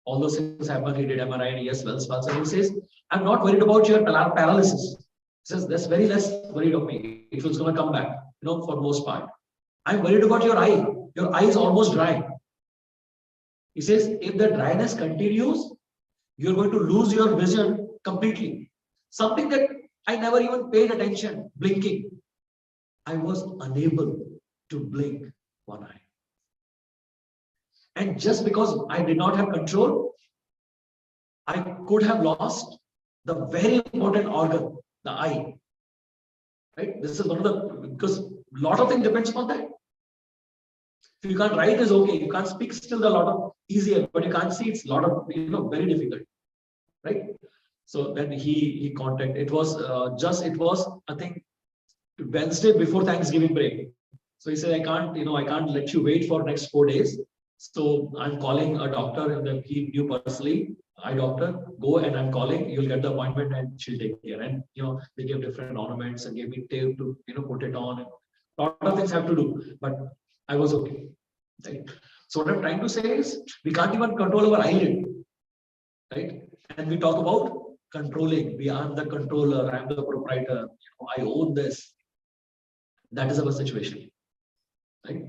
All those things happened. He did MRI and yes, Bell's palsy. He says, I'm not worried about your paralysis. He says, that's very less worried of me. It was going to come back, for the most part. I'm worried about your eye. Your eye is almost dry. He says, if the dryness continues, you're going to lose your vision completely. Something that I never even paid attention, blinking. I was unable to blink one eye. And just because I did not have control, I could have lost the very important organ, the eye. Right? This is one of the, because a lot of things depends upon that. If you can't write, is okay. You can't speak, still a lot of easier, but you can't see, it's a lot of, very difficult. Right? So then he contacted, it was I think Wednesday before Thanksgiving break. So he said, I can't let you wait for next 4 days. So I'm calling a doctor that he knew personally. Eye doctor, go and I'm calling, you'll get the appointment and she'll take care. And they gave different ornaments and gave me tape to put it on. And a lot of things I have to do, but I was okay. Right? So what I'm trying to say is we can't even control our eyelid. Right? And we talk about controlling. I'm the controller, I'm the proprietor, I own this. That is our situation. Right?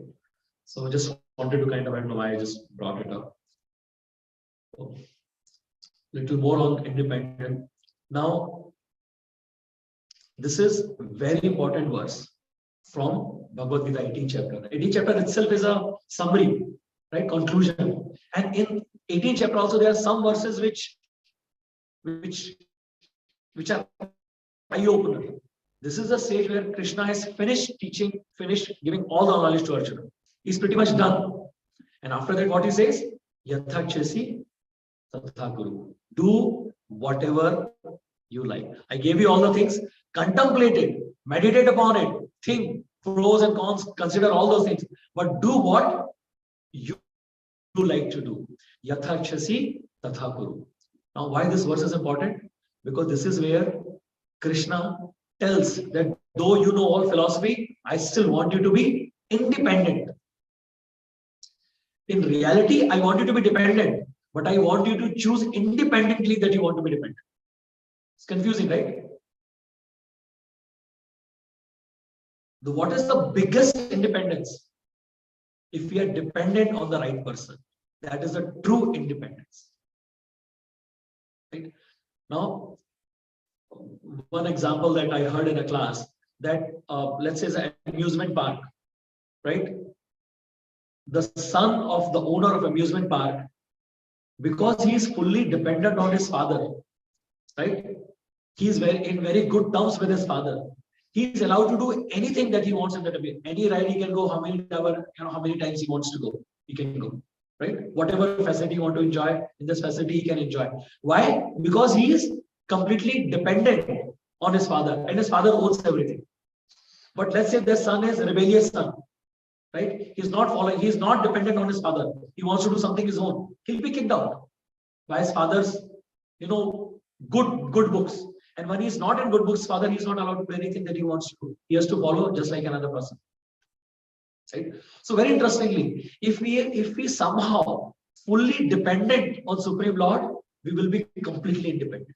So just wanted to kind of, I don't know why I just brought it up. So, little more on independent. Now, this is very important verse from Bhagavad Gita 18th chapter. 18th chapter itself is a summary, right? Conclusion. And in 18th chapter also there are some verses which are eye-opener. This is a stage where Krishna has finished teaching, finished giving all the knowledge to Arjuna. He's pretty much done. And after that, what he says? Yatha chesi tatha guru. Do whatever you like. I gave you all the things. Contemplate it. Meditate upon it. Think pros and cons. Consider all those things. But do what you like to do. Yatha chesi tatha guru. Now, why this verse is important? Because this is where Krishna tells that though you know all philosophy, I still want you to be independent. In reality, I want you to be dependent, but I want you to choose independently that you want to be dependent. It's confusing, right? What is the biggest independence? If we are dependent on the right person, that is the true independence. Right? Now, one example that I heard in a class that let's say it's an amusement park, right? The son of the owner of amusement park, because he is fully dependent on his father, right? He is in very good terms with his father. He is allowed to do anything that he wants in that amusement. Any ride he can go, how many times he wants to go, he can go, right? Whatever facility you want to enjoy, in this facility he can enjoy. Why? Because he is completely dependent on his father, and his father owns everything. But let's say the son is a rebellious son, right? He's not dependent on his father. He wants to do something his own. He'll be kicked out by his father's, good books. And when he's not in good books, father, he's not allowed to do anything that he wants to do. He has to follow just like another person. Right? So very interestingly, if we somehow fully dependent on Supreme Lord, we will be completely independent.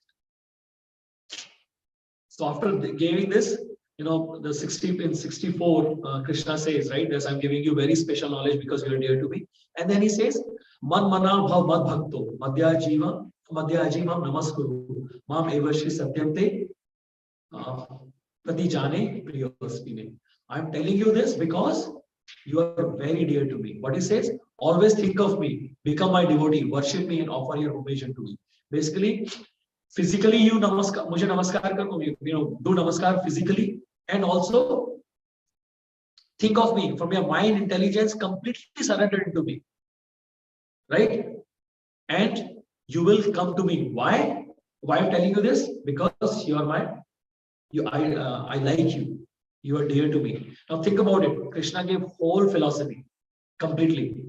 So after giving this, the 64, Krishna says, right, as I'm giving you very special knowledge because you are dear to me. And then he says, Man mana bhav mad bhakto, madhya ajivam namaskuru, mam evashi satyante, prati jane priyosmine. I'm telling you this because you are very dear to me. What he says, always think of me, become my devotee, worship me and offer your homage to me. Basically, physically you namaskar, mujhe namaskar karo, do namaskar physically, and also think of me from your mind, intelligence, completely surrendered to me, right? And you will come to me. Why? Why I'm telling you this? Because you are I like you. You are dear to me. Now think about it. Krishna gave whole philosophy completely.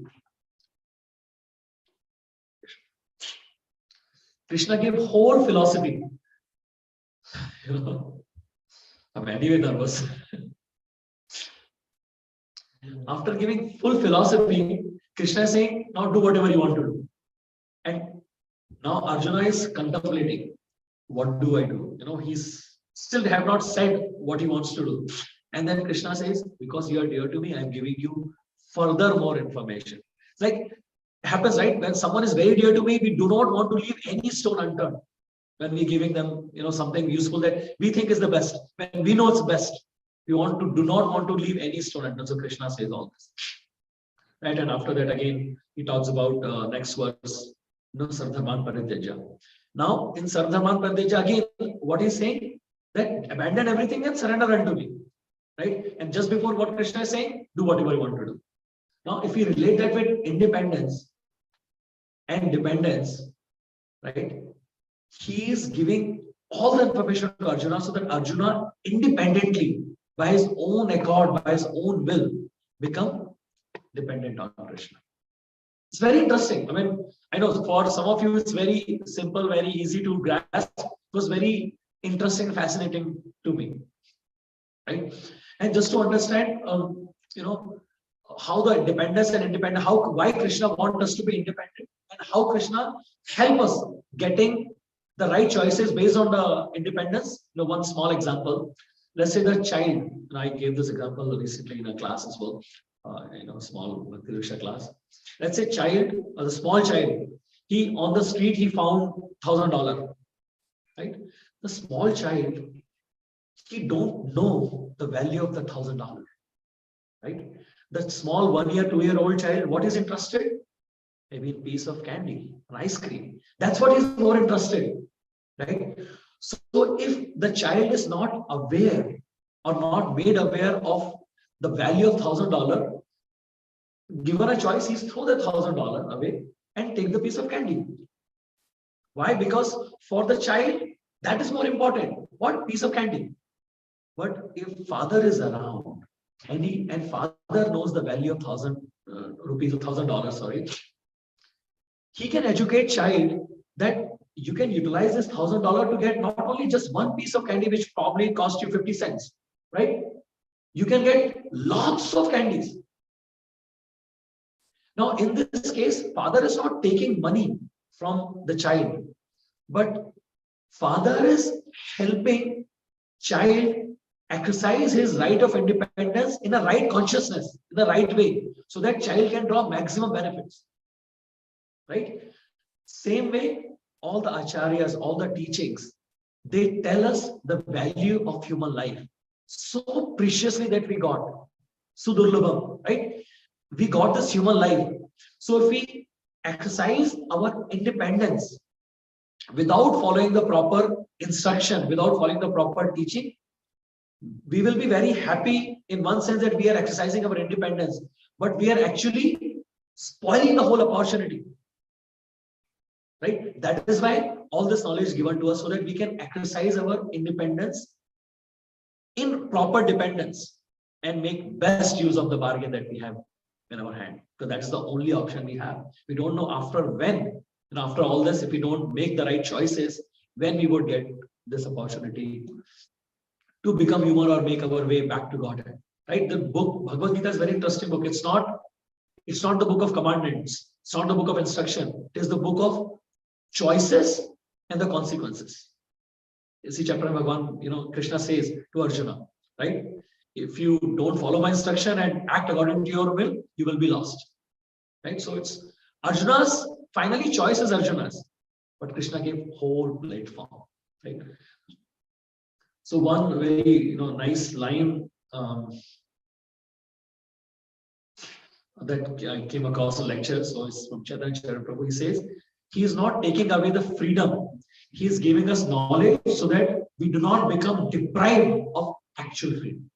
Krishna gave whole philosophy. I'm anyway nervous. After giving full philosophy, Krishna is saying, now do whatever you want to do. And now Arjuna is contemplating, what do I do? He's still have not said what he wants to do. And then Krishna says, because you are dear to me, I'm giving you further more information. It's like it happens, right? When someone is very dear to me, we do not want to leave any stone unturned. When we're giving them, something useful that we think is the best, when we know it's best, we do not want to leave any stone unturned. So Krishna says all this. Right? And after that, again, he talks about next verse, Sardhaman Parityaja. Now, in Sardhaman Parityaja, again, what he's saying, that abandon everything and surrender unto me. Right? And just before what Krishna is saying, do whatever you want to do. Now, if we relate that with independence and dependence, right? He is giving all the information to Arjuna so that Arjuna independently, by his own accord, by his own will, become dependent on Krishna. It's very interesting. I mean, I know for some of you it's very simple, very easy to grasp. It was very interesting, fascinating to me. Right? And just to understand, how the dependence and independence, why Krishna wants us to be independent, and how Krishna help us getting the right choices based on the independence. One small example. Let's say the child, and I gave this example recently in a class as well, small Bhakti class. Let's say the small child, he on the street, he found $1,000, right? The small child, he don't know the value of the $1,000, right? The small 1 year, 2 year old child, what is interested? Maybe a piece of candy, an ice cream. That's what is more interested, right? So if the child is not aware or not made aware of the value of $1,000, given a choice, he's throw the $1,000 away and take the piece of candy. Why? Because for the child, that is more important. What? Piece of candy. But if father is around and father knows the value of rupees, $1,000, sorry, he can educate child that you can utilize this $1,000 to get not only just one piece of candy, which probably cost you 50 cents, right? You can get lots of candies. Now, in this case, father is not taking money from the child, but father is helping child exercise his right of independence in a right consciousness, in the right way, so that child can draw maximum benefits. Right? Same way, all the acharyas, all the teachings, they tell us the value of human life so preciously that we got. Sudurlabham, right? We got this human life. So if we exercise our independence without following the proper instruction, without following the proper teaching, we will be very happy in one sense that we are exercising our independence, but we are actually spoiling the whole opportunity. Right? That is why all this knowledge is given to us so that we can exercise our independence in proper dependence and make best use of the bargain that we have in our hand. Because that's the only option we have. We don't know after when, and after all this, if we don't make the right choices, when we would get this opportunity to become human or make our way back to Godhead. Right? The book Bhagavad Gita is a very interesting book. It's not the book of commandments. It's not the book of instruction. It is the book of choices and the consequences. You see, chapter Bhagavan, Krishna says to Arjuna, right? If you don't follow my instruction and act according to your will, you will be lost. Right? So it's Arjuna's, finally choice is Arjuna's. But Krishna gave whole platform. Right? So one very nice line that I came across a lecture. So it's from Chaitanya Prabhu. He says, he is not taking away the freedom. He is giving us knowledge so that we do not become deprived of actual freedom.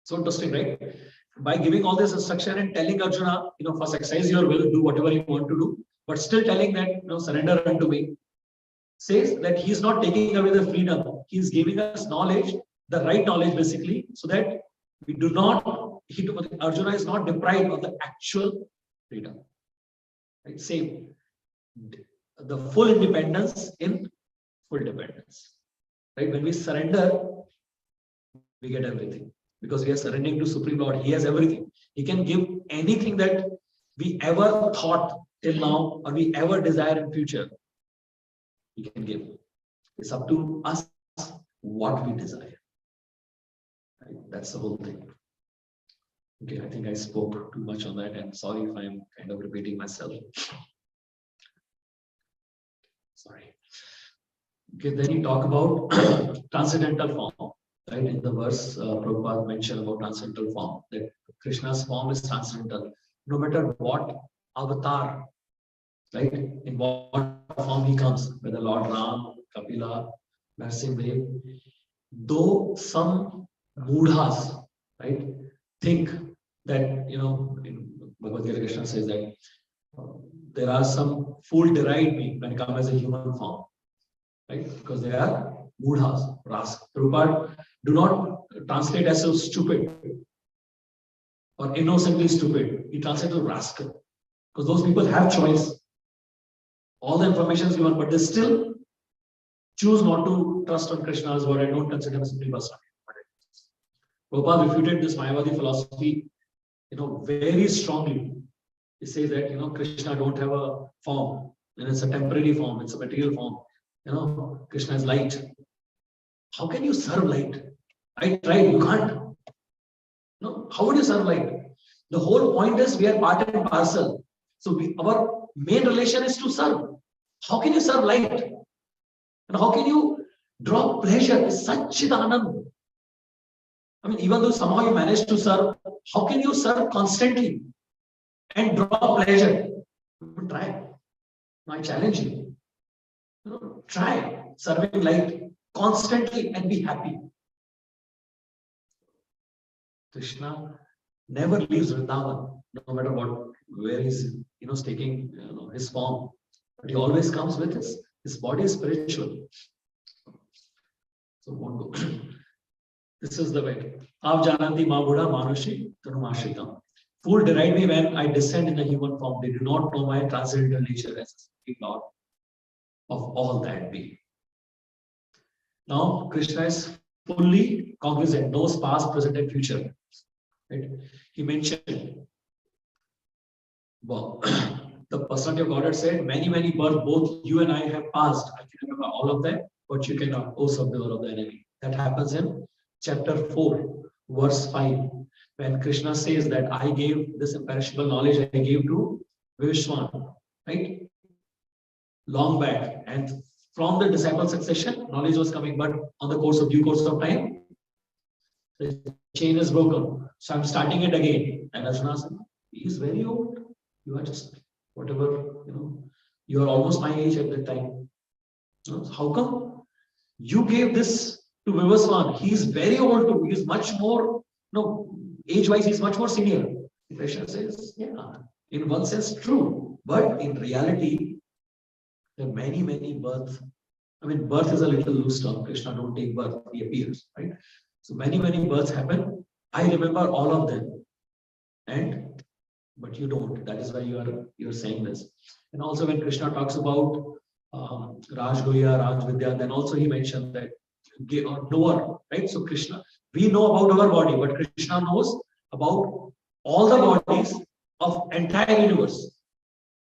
So interesting, right? By giving all this instruction and telling Arjuna, first exercise your will, do whatever you want to do, but still telling that, surrender unto me, says that he is not taking away the freedom. He is giving us knowledge, the right knowledge basically, so that we do not, Arjuna is not deprived of the actual freedom. Right? Same. The full independence in full dependence. Right? When we surrender, we get everything. Because we are surrendering to Supreme Lord. He has everything. He can give anything that we ever thought till now or we ever desire in future. He can give. It's up to us what we desire. Right? That's the whole thing. Okay, I think I spoke too much on that, and sorry if I'm kind of repeating myself. Sorry. Okay, then you talk about transcendental form. Right? In the verse, Prabhupada mentioned about transcendental form, that Krishna's form is transcendental. No matter what avatar, right? In what form he comes, whether Lord Ram, Kapila, Narsimha, though some mudhas, right, think that, in Bhagavad Gita, Krishna says that there are some fool deride me when I come as a human form, right? Because they are mudhas, rascal. Prabhupada do not translate as so stupid or innocently stupid. He translates to rascal. Because those people have choice. All the information is given, but they still choose not to trust on Krishna's word and don't consider him as a supreme personality. Prabhupada refuted this Mayavadi philosophy, very strongly. He says that, Krishna don't have a form, and it's a temporary form, it's a material form. Krishna is light. How can you serve light? I tried, you can't. No, how would you serve light? The whole point is we are part and parcel. So our main relation is to serve. How can you serve light? And how can you draw pleasure? It's such an anand. I mean, even though somehow you manage to serve, how can you serve constantly and draw pleasure? Try. I challenge you. Try serving light constantly and be happy. Krishna never leaves Vrindavan, no matter where he's taking his form. But he always comes with his body is spiritual. So won't go. This is the way. Av jananti ma buddha manushi tanumashritam. Fool deride me when I descend in a human form. They do not know my transcendental nature as a Lord of all that being. Now Krishna is fully cognizant, knows past, present, and future. Right? He mentioned, well, the personality of Godhead said, many births, both you and I have passed. I can remember all of them, but you cannot, O subduer of the enemy. That happens in chapter 4, verse 5, when Krishna says that I gave this imperishable knowledge, I gave to Vivishwan, right? Long back. And from the disciple succession, knowledge was coming, but on the due course of time, the chain is broken. So I'm starting it again. And Arjuna said, he is very old. You are just whatever, you are almost my age at that time. How come you gave this to Vivaswan? He is very old too. He is much more, age-wise, he is much more senior. Krishna says, yeah, in one sense, true. But in reality, there are many births. I mean, birth is a little loose term. Krishna don't take birth, he appears, right? So many births happen. I remember all of them. But you don't. That is why you're saying this. And also when Krishna talks about Raj Goya, Raj Vidya. Then also he mentioned that knower, right? So Krishna, we know about our body, but Krishna knows about all the bodies of entire universe,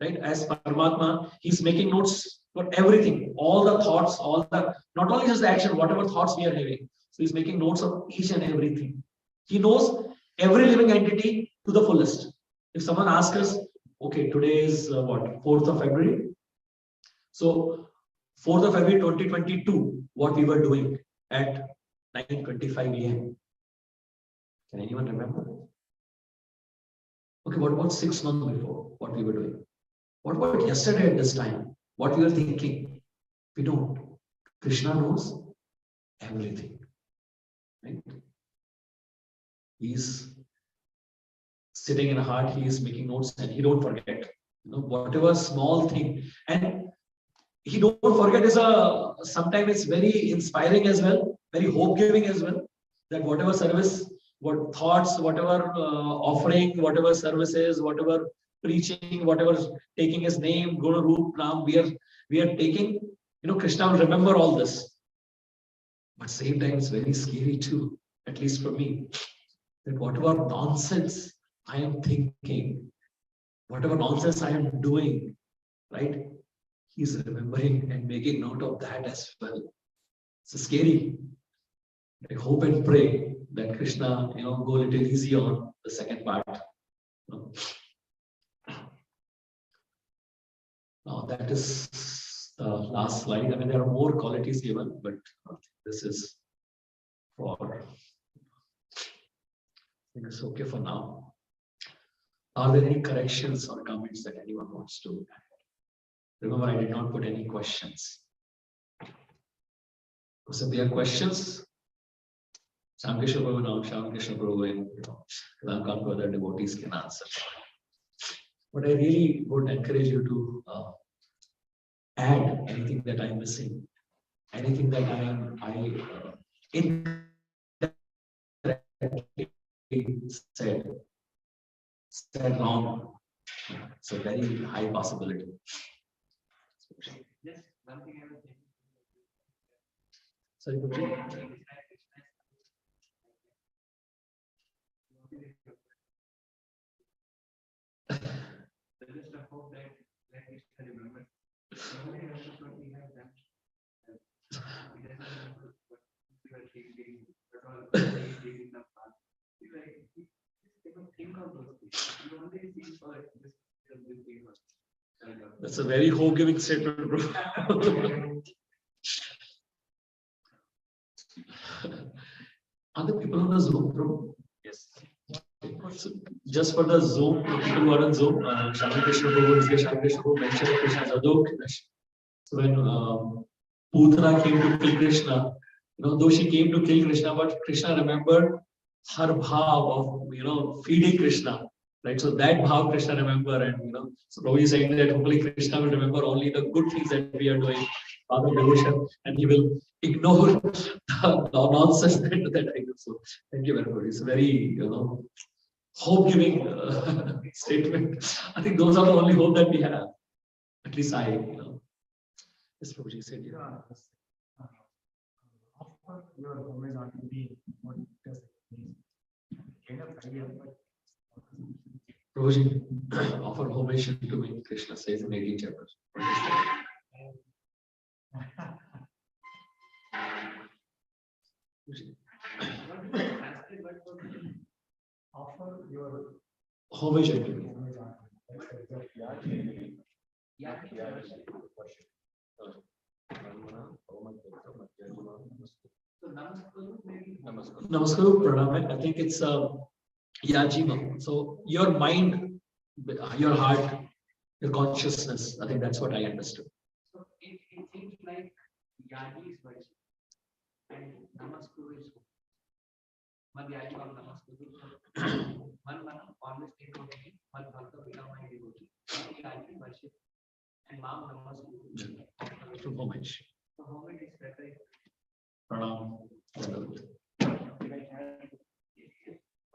right? As Paramatma, he's making notes for everything, all the thoughts, all the, not only just the action, whatever thoughts we are having. So he's making notes of each and everything. He knows every living entity to the fullest. If someone asks us, okay, today is what, 4th of February? So 4th of February 2022, what we were doing at 9:25 a.m. Can anyone remember? Okay, what about 6 months before? What we were doing? What about yesterday at this time? What we were thinking? We don't. Krishna knows everything. Right? He's sitting in a heart, he is making notes and he don't forget. Whatever small thing. And he don't forget is sometimes it's very inspiring as well, very hope-giving as well. That whatever service, what thoughts, whatever offering, whatever services, whatever preaching, whatever taking his name, Guru, Roop, Naam, we are taking, Krishna will remember all this. But same time, it's very scary too, at least for me, that whatever nonsense I am thinking, whatever nonsense I am doing, right? He's remembering and making note of that as well. It's scary. I hope and pray that Krishna, go a little easy on the second part. Now that is the last slide. I mean, there are more qualities given, but this is for, I think it's okay for now. Are there any corrections or comments that anyone wants to add? Remember, I did not put any questions. So if there are questions, Shyam Kishore Prabhu now, Shyam Kishore Prabhu, and come to other devotees can answer. But I really would encourage you to add anything that I'm missing, anything that indirectly said wrong. It's a very high possibility. Yes, one thing I was Sorry, Prabhu. just a hope that we can remember. Nobody knows what we have done. We doesn't remember what we were thinking, what all we did in the past. We like just think of those things. You only think for this thing. That's a very hope-giving statement, bro. Are the people on the Zoom, bro? Yes. So just for the Zoom, the people who are on Zoom, Shyam Krishna Prabhu is Shyam Krishna Prabhu mentioned Krishna's Adok. So when Putana came to kill Krishna, though she came to kill Krishna, but Krishna remembered her bhav of, feeding Krishna. Right, so that bhav Krishna remember, and so Prabhu is saying that hopefully Krishna will remember only the good things that we are doing, other devotion, and he will ignore the nonsense that I do. So thank you very much. It's a very hope-giving statement. I think those are the only hope that we have. At least I, Yes, Prabhuji said, yeah. Offer your homage on me. What does it mean? Kind of idea, but Prabhuji, offer homage to me, Krishna says in 18 chapters. offer your Homage to me. homage on me. Namaskaru, Pranam. I think it's Yajima. So your mind, your heart, your consciousness. I think that's what I understood. So it seems like Yaji is worship and Namaskuru is hope. One Yaji of Namaskuru. One always take of me, one Bhakta become my devotee. One Yaji worship and Mam Namaskuru. From homage. So homage is better. Pranam.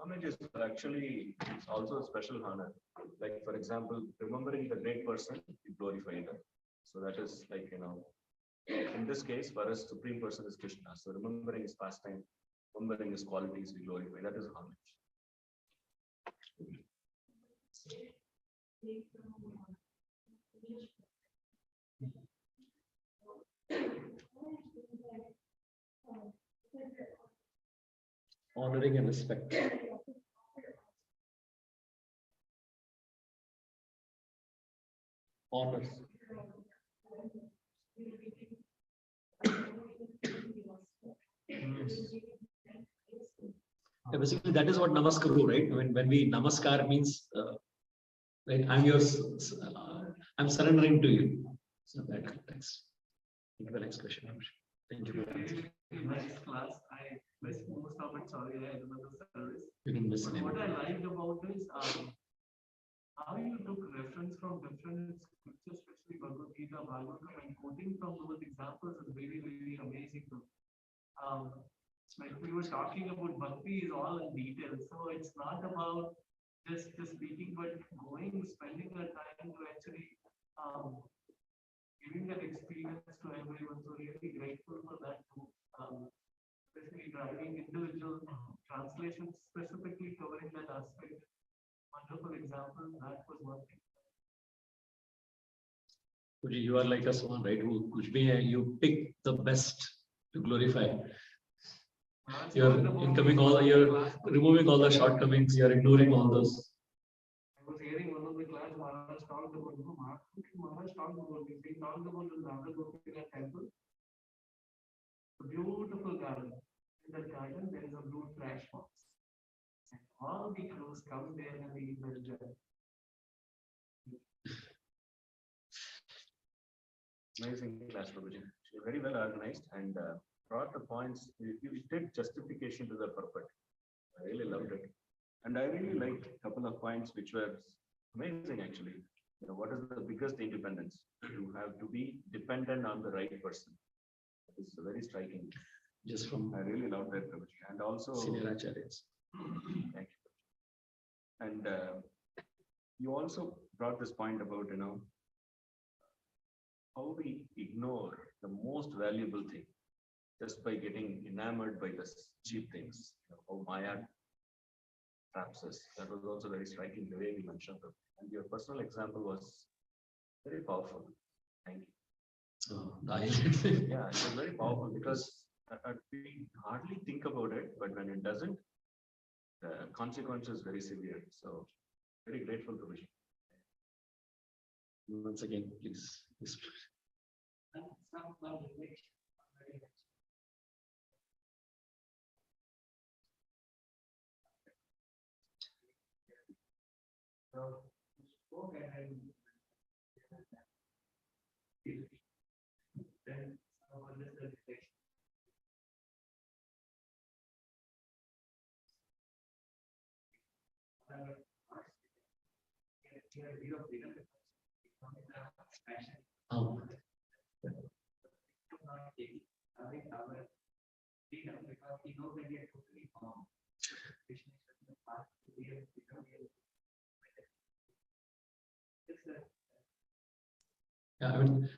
Homage is actually also a special honor. Like, for example, remembering the great person, you glorify them. So that is like, in this case, for us, Supreme Person is Krishna. So remembering his pastime, remembering his qualities, we glorify. That is homage. Honoring and respect. Honor. Yeah, basically, that is what namaskaru, right? When we namaskar means, right? I'm yours. I'm surrendering to you. So that thanks. Thank you for the next question. Thank you. Nice class. I missed most of it. Sorry, I remember the service. You didn't miss But any. what I liked about is how you took reference from different scriptures, especially Bhagavad Gita, Bhagavatam, and quoting from those examples is really, really amazing. It's like we were talking about bhakti is all in detail. So it's not about just speaking, but going, spending the time to actually giving that experience to everyone. So really grateful for that too. Especially driving individual translations, specifically covering that aspect. Wonderful example. That was one thing. Puji, you are like us one, right? Which means you pick the best to glorify. You're removing all the shortcomings, you're ignoring all those. I was hearing one of the class Maharaj talked about, Maharaj talked about this. He talked about the Radha Gopinath temple. A beautiful garden. In that garden, there is a blue trash box. And all the crows come there and they eat their joy. Amazing class, Prabhuji. Very well organized and brought the points. You did justification to the purpose. I really loved it. And I really liked a couple of points which were amazing actually. What is the biggest independence? You have to be dependent on the right person. It's very striking. Just from I really loved that, Prabhuji. And also, senior acharyas. thank you. And you also brought this point about, how we ignore the most valuable thing just by getting enamored by the cheap things. How Maya traps us. That was also very striking the way you mentioned it. And your personal example was very powerful. Thank you. Yeah, it was very powerful because we hardly think about it, but when it doesn't, the consequence is very severe. So, very grateful to you. Once again, please. Oh. Yeah, I mean,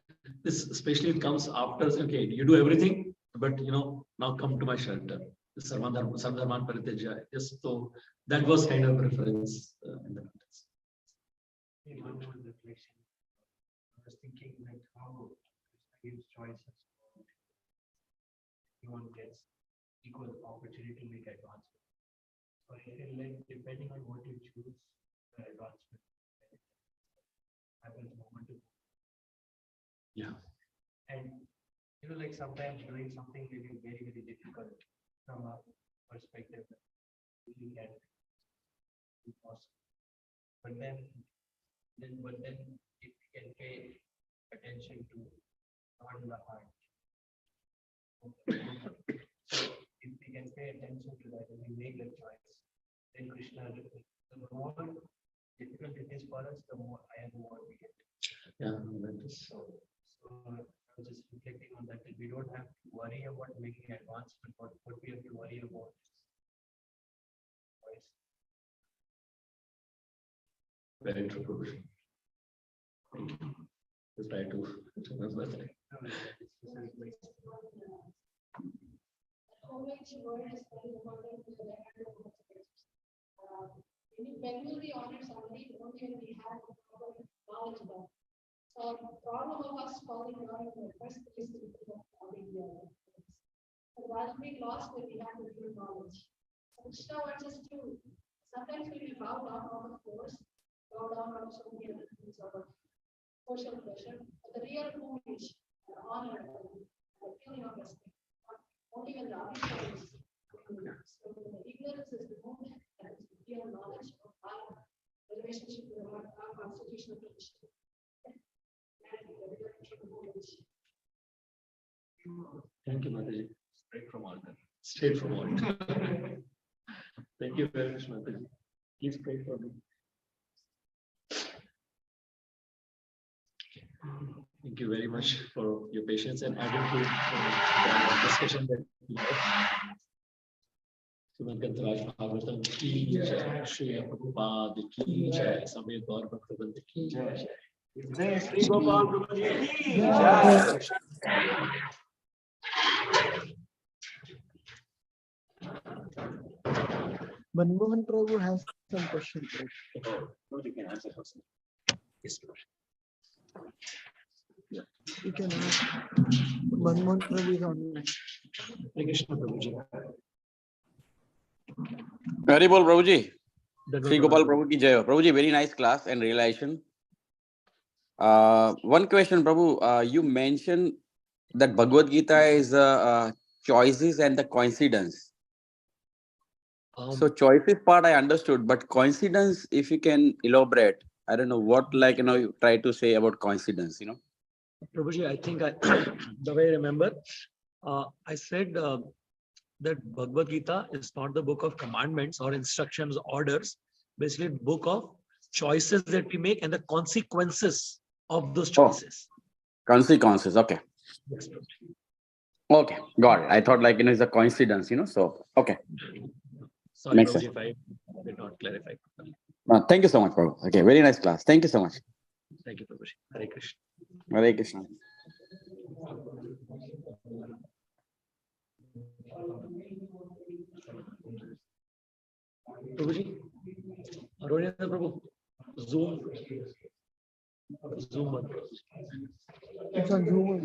this especially it comes after, okay, you do everything, but now come to my shelter. Sarvadharman Parityaja. Yes, so that was kind of reference in the context. Reflection. I was thinking like how Krishna gives choices. Everyone gets equal opportunity to make advancement. So I feel like depending on what you choose, the advancement happens moment to moment. Yeah. And like sometimes doing something may be very, very difficult from a perspective that you can be possible. But then if we can pay attention to not the heart. So if we can pay attention to that and we make the choice, then Krishna, the more difficult it is for us, the more higher reward we get. Yeah, that is. So I was just reflecting on that we don't have to worry about making advancement, but what we have to worry about is Very true, Prabhu. Thank you. try to remember that. When we honor somebody, don't even we have knowledge about. So the problem of us falling down in the first place is because of falling down. But while we lost it, we have to do knowledge. So Krishna wants us to sometimes we bow down out of force, bow down out of so many other things out of social pressure. But the real homage, the honor, the feeling of respect, only when the other is. So when the ignorance is removed, and it's real knowledge of our relationship with our constitutional tradition. Thank you, Mataji. Straight from altar. Straight from altar. Thank you very much, Mataji. Please pray for me. Thank you very much for your patience and adding to the discussion that we had. Srimad Grantaraj Bhagavatam ki jai, Shri Prabhupada ki jai, Samir Gaur Bhaktivinoda ki jai. Jai Shri Gopal Prabhu Ji ki jai. Manmohan Prabhu has some questions. No, you can answer first. Yes, Lord. You can ask. Manmohan Prabhu is online. Hare Krishna, Prabhuji. Very well, Prabhuji. That was Sri Gopal Prabhu ki jai. Prabhuji, very nice class and realization. One question, Prabhu. You mentioned that Bhagavad Gita is choices and the coincidence. So choices part I understood, but coincidence, if you can elaborate, I don't know what you try to say about coincidence, Prabhuji, I think the way I remember, I said that Bhagavad Gita is not the book of commandments or instructions, orders, basically book of choices that we make and the consequences of those choices. Consequences, okay. Yes, Prabhuji. Okay, got it. I thought it's a coincidence, so, okay. Sorry, Makes Prabhuji, if I did not clarify properly. Thank you so much, Prabhu. Okay, very nice class. Thank you so much. Thank you, Prabhuji. Hare Krishna. Hare Krishna. Prabhuji, Arunendra Prabhu, Zoom. Zoom. It's on Zoom.